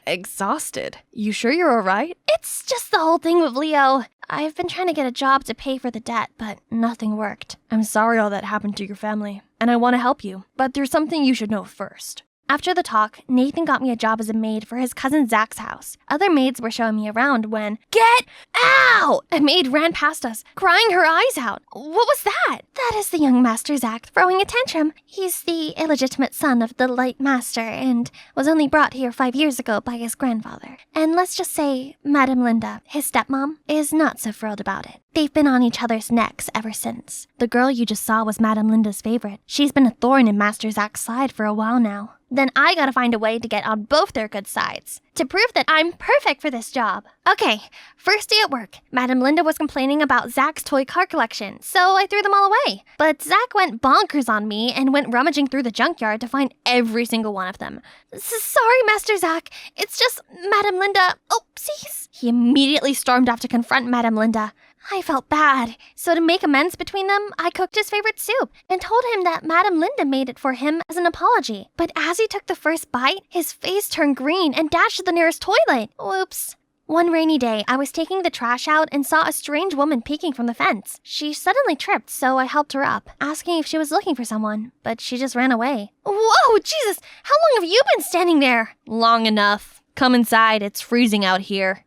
exhausted. You sure you're alright? It's just the whole thing with Leo. I've been trying to get a job to pay for the debt, but nothing worked. I'm sorry all that happened to your family, and I want to help you, but there's something you should know first. After the talk, Nathan got me a job as a maid for his cousin Zach's house. Other maids were showing me around when, get out! A maid ran past us, crying her eyes out. What was that? That is the young Master Zach throwing a tantrum. He's the illegitimate son of the late master and was only brought here 5 years ago by his grandfather. And let's just say, Madame Linda, his stepmom, is not so thrilled about it. They've been on each other's necks ever since. The girl you just saw was Madame Linda's favorite. She's been a thorn in Master Zach's side for a while now. Then I gotta find a way to get on both their good sides, to prove that I'm perfect for this job. Okay, first day at work, Madame Linda was complaining about Zach's toy car collection, so I threw them all away. But Zach went bonkers on me and went rummaging through the junkyard to find every single one of them. Sorry, Master Zach, it's just Madame Linda. Oopsies. He immediately stormed off to confront Madame Linda. I felt bad, so to make amends between them, I cooked his favorite soup and told him that Madame Linda made it for him as an apology. But as he took the first bite, his face turned green and dashed to the nearest toilet. Whoops. One rainy day, I was taking the trash out and saw a strange woman peeking from the fence. She suddenly tripped, so I helped her up, asking if she was looking for someone, but she just ran away. Whoa, Jesus! How long have you been standing there? Long enough. Come inside, it's freezing out here.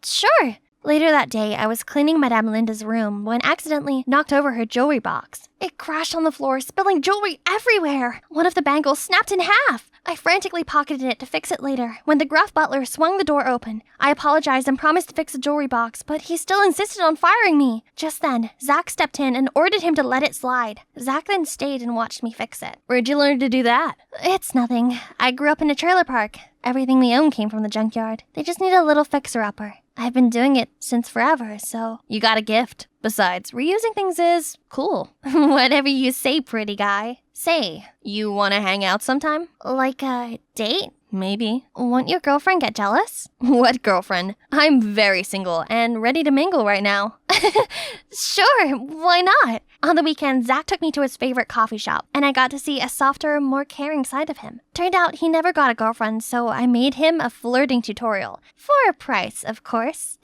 Sure. Later that day, I was cleaning Madame Linda's room when accidentally knocked over her jewelry box. It crashed on the floor, spilling jewelry everywhere. One of the bangles snapped in half. I frantically pocketed it to fix it later. When the gruff butler swung the door open, I apologized and promised to fix the jewelry box, but he still insisted on firing me. Just then, Zach stepped in and ordered him to let it slide. Zach then stayed and watched me fix it. Where'd you learn to do that? It's nothing. I grew up in a trailer park. Everything we own came from the junkyard. They just need a little fixer-upper. I've been doing it since forever, so... You got a gift. Besides, reusing things is cool. Whatever you say, pretty guy. Say, you want to hang out sometime? Like a date? Maybe. Won't your girlfriend get jealous? What girlfriend? I'm very single and ready to mingle right now. Sure, why not? On the weekend, Zach took me to his favorite coffee shop, and I got to see a softer, more caring side of him. Turned out he never got a girlfriend, so I made him a flirting tutorial. For a price, of course.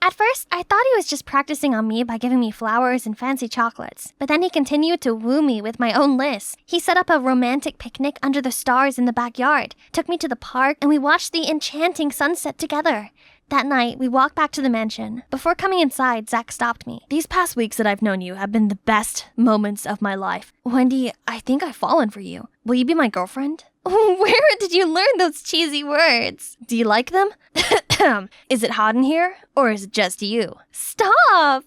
At first, I thought he was just practicing on me by giving me flowers and fancy chocolates. But then he continued to woo me with my own list. He set up a romantic picnic under the stars in the backyard, took me to the park, and we watched the enchanting sunset together. That night, we walked back to the mansion. Before coming inside, Zach stopped me. These past weeks that I've known you have been the best moments of my life. Wendy, I think I've fallen for you. Will you be my girlfriend? Where did you learn those cheesy words? Do you like them? Is it hot in here? Or is it just you? Stop!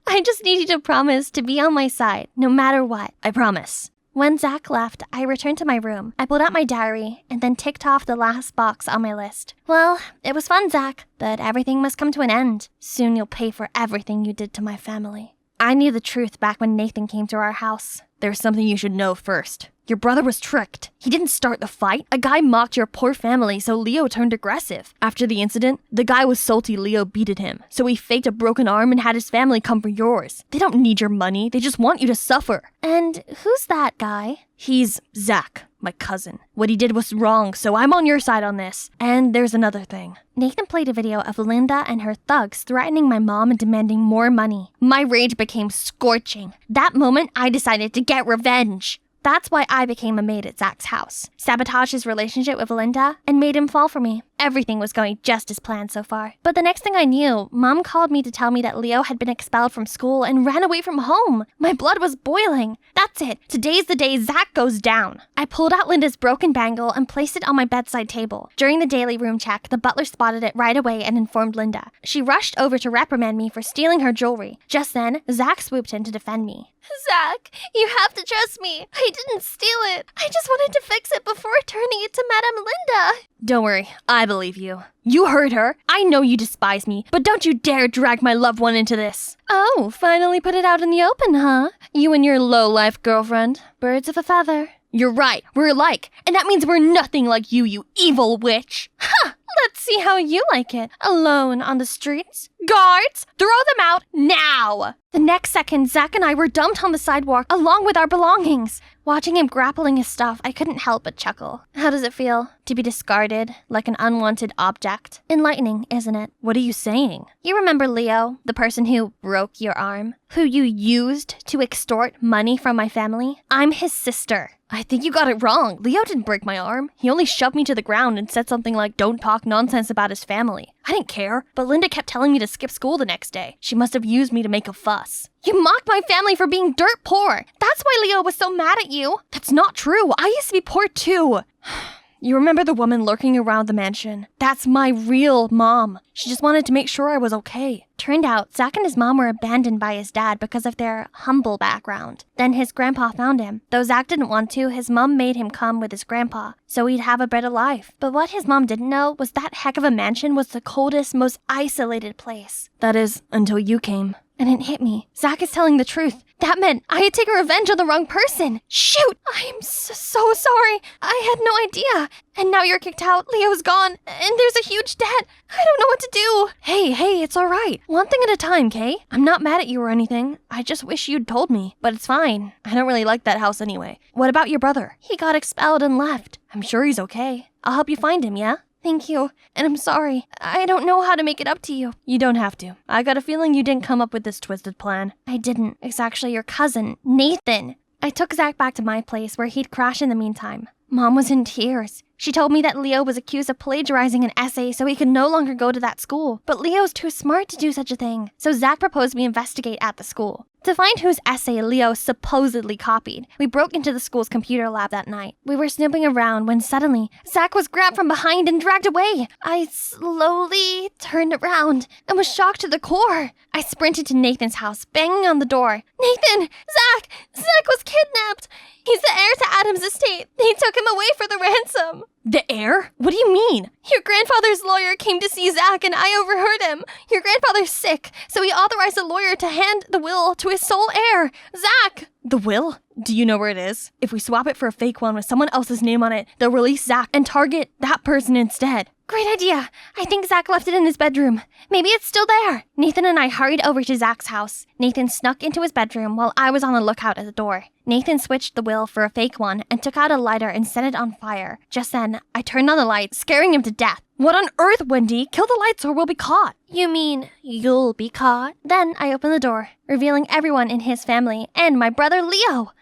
I just need you to promise to be on my side, no matter what. I promise. When Zach left, I returned to my room. I pulled out my diary and then ticked off the last box on my list. Well, it was fun, Zach, but everything must come to an end. Soon you'll pay for everything you did to my family. I knew the truth back when Nathan came to our house. There's something you should know first. Your brother was tricked. He didn't start the fight. A guy mocked your poor family, so Leo turned aggressive. After the incident, the guy was salty Leo beated him, so he faked a broken arm and had his family come for yours. They don't need your money. They just want you to suffer. And who's that guy? He's Zach, my cousin. What he did was wrong, so I'm on your side on this. And there's another thing. Nathan played a video of Linda and her thugs threatening my mom and demanding more money. My rage became scorching. That moment, I decided to get revenge. That's why I became a maid at Zach's house, sabotaged his relationship with Linda, and made him fall for me. Everything was going just as planned so far. But the next thing I knew, Mom called me to tell me that Leo had been expelled from school and ran away from home. My blood was boiling. That's it. Today's the day Zach goes down. I pulled out Linda's broken bangle and placed it on my bedside table. During the daily room check, the butler spotted it right away and informed Linda. She rushed over to reprimand me for stealing her jewelry. Just then, Zach swooped in to defend me. Zach, you have to trust me. I didn't steal it. I just wanted to fix it before turning it to Madame Linda. Don't worry, I believe you. You heard her. I know you despise me, but don't you dare drag my loved one into this. Oh, finally put it out in the open, huh? You and your low-life girlfriend. Birds of a feather. You're right, we're alike, and that means we're nothing like you evil witch. Ha! Let's see how you like it. Alone on the streets. Guards, throw them out now! The next second, Zach and I were dumped on the sidewalk along with our belongings. Watching him grappling his stuff, I couldn't help but chuckle. How does it feel to be discarded like an unwanted object? Enlightening, isn't it? What are you saying? You remember Leo, the person who broke your arm? Who you used to extort money from my family? I'm his sister. I think you got it wrong. Leo didn't break my arm. He only shoved me to the ground and said something like, don't talk nonsense about his family. I didn't care, but Linda kept telling me to skip school the next day. She must have used me to make a fuss. You mocked my family for being dirt poor. That's why Leo was so mad at you. That's not true. I used to be poor too. You remember the woman lurking around the mansion? That's my real mom. She just wanted to make sure I was okay. Turned out, Zach and his mom were abandoned by his dad because of their humble background. Then his grandpa found him. Though Zach didn't want to, his mom made him come with his grandpa, so he'd have a better life. But what his mom didn't know was that heck of a mansion was the coldest, most isolated place. That is, until you came. And it hit me. Zach is telling the truth. That meant I had taken revenge on the wrong person. Shoot! I am so sorry. I had no idea. And now you're kicked out, Leo's gone, and there's a huge debt. I don't know what to do. Hey, it's all right. One thing at a time, Kay. I'm not mad at you or anything. I just wish you'd told me. But it's fine. I don't really like that house anyway. What about your brother? He got expelled and left. I'm sure he's okay. I'll help you find him, yeah? Thank you, and I'm sorry. I don't know how to make it up to you. You don't have to. I got a feeling you didn't come up with this twisted plan. I didn't. It's actually your cousin, Nathan. I took Zach back to my place where he'd crash in the meantime. Mom was in tears. She told me that Leo was accused of plagiarizing an essay so he could no longer go to that school. But Leo's too smart to do such a thing. So Zach proposed we investigate at the school. To find whose essay Leo supposedly copied, we broke into the school's computer lab that night. We were snooping around when suddenly, Zach was grabbed from behind and dragged away. I slowly turned around and was shocked to the core. I sprinted to Nathan's house, banging on the door. Nathan! Zach was kidnapped! He's the heir to Adam's estate. They took him away for the ransom. The heir? What do you mean? Your grandfather's lawyer came to see Zach and I overheard him. Your grandfather's sick, so he authorized a lawyer to hand the will to his sole heir, Zach. The will? Do you know where it is? If we swap it for a fake one with someone else's name on it, they'll release Zach and target that person instead. Great idea. I think Zach left it in his bedroom. Maybe it's still there. Nathan and I hurried over to Zach's house. Nathan snuck into his bedroom while I was on the lookout at the door. Nathan switched the will for a fake one and took out a lighter and set it on fire. Just then, I turned on the light, scaring him to death. What on earth, Wendy? Kill the lights or we'll be caught. You mean you'll be caught? Then I opened the door, revealing everyone in his family and my brother Leo.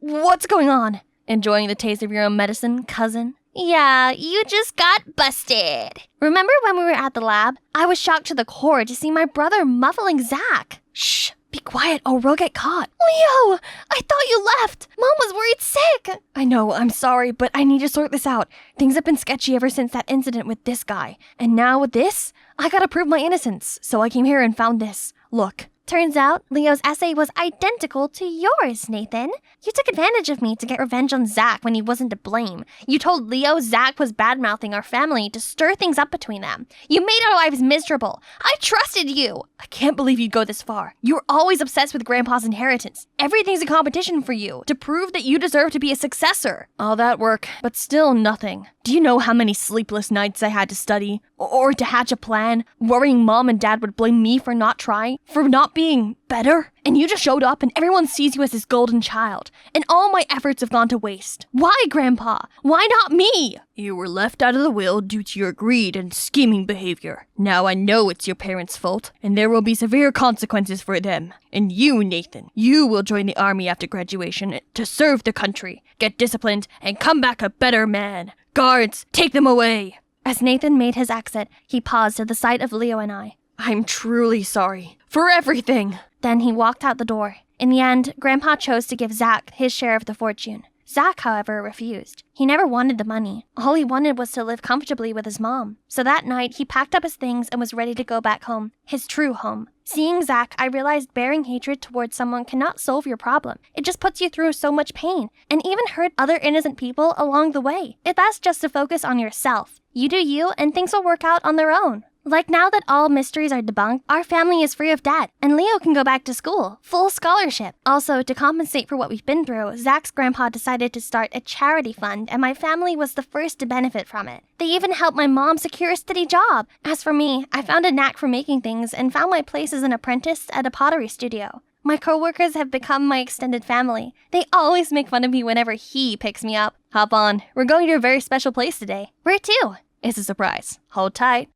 What's going on? Enjoying the taste of your own medicine, cousin? Yeah, you just got busted. Remember when we were at the lab? I was shocked to the core to see my brother muffling Zach. Shh, be quiet or we'll get caught. Leo, I thought you left. Mom was worried sick. I know, I'm sorry, but I need to sort this out. Things have been sketchy ever since that incident with this guy. And now with this, I gotta prove my innocence. So I came here and found this. Look. Turns out Leo's essay was identical to yours, Nathan. You took advantage of me to get revenge on Zach when he wasn't to blame. You told Leo Zach was bad-mouthing our family to stir things up between them. You made our lives miserable. I trusted you. I can't believe you'd go this far. You're always obsessed with Grandpa's inheritance. Everything's a competition for you to prove that you deserve to be a successor. All that work, but still nothing. Do you know how many sleepless nights I had to study? Or to hatch a plan, worrying Mom and Dad would blame me for not trying, for not being better? And you just showed up and everyone sees you as this golden child. And all my efforts have gone to waste. Why, Grandpa? Why not me? You were left out of the will due to your greed and scheming behavior. Now I know it's your parents' fault, and there will be severe consequences for them. And you, Nathan, you will join the army after graduation to serve the country, get disciplined, and come back a better man. Guards, take them away. As Nathan made his exit, he paused at the sight of Leo and I. I'm truly sorry for everything. Then he walked out the door. In the end, Grandpa chose to give Zach his share of the fortune. Zach, however, refused. He never wanted the money. All he wanted was to live comfortably with his mom. So that night, he packed up his things and was ready to go back home, his true home. Seeing Zach, I realized bearing hatred towards someone cannot solve your problem. It just puts you through so much pain, and even hurt other innocent people along the way. It's best just to focus on yourself. You do you, and things will work out on their own. Like now that all mysteries are debunked, our family is free of debt, and Leo can go back to school, full scholarship. Also, to compensate for what we've been through, Zach's grandpa decided to start a charity fund, and my family was the first to benefit from it. They even helped my mom secure a steady job. As for me, I found a knack for making things and found my place as an apprentice at a pottery studio. My coworkers have become my extended family. They always make fun of me whenever he picks me up. Hop on. We're going to a very special place today. Where to? It's a surprise. Hold tight.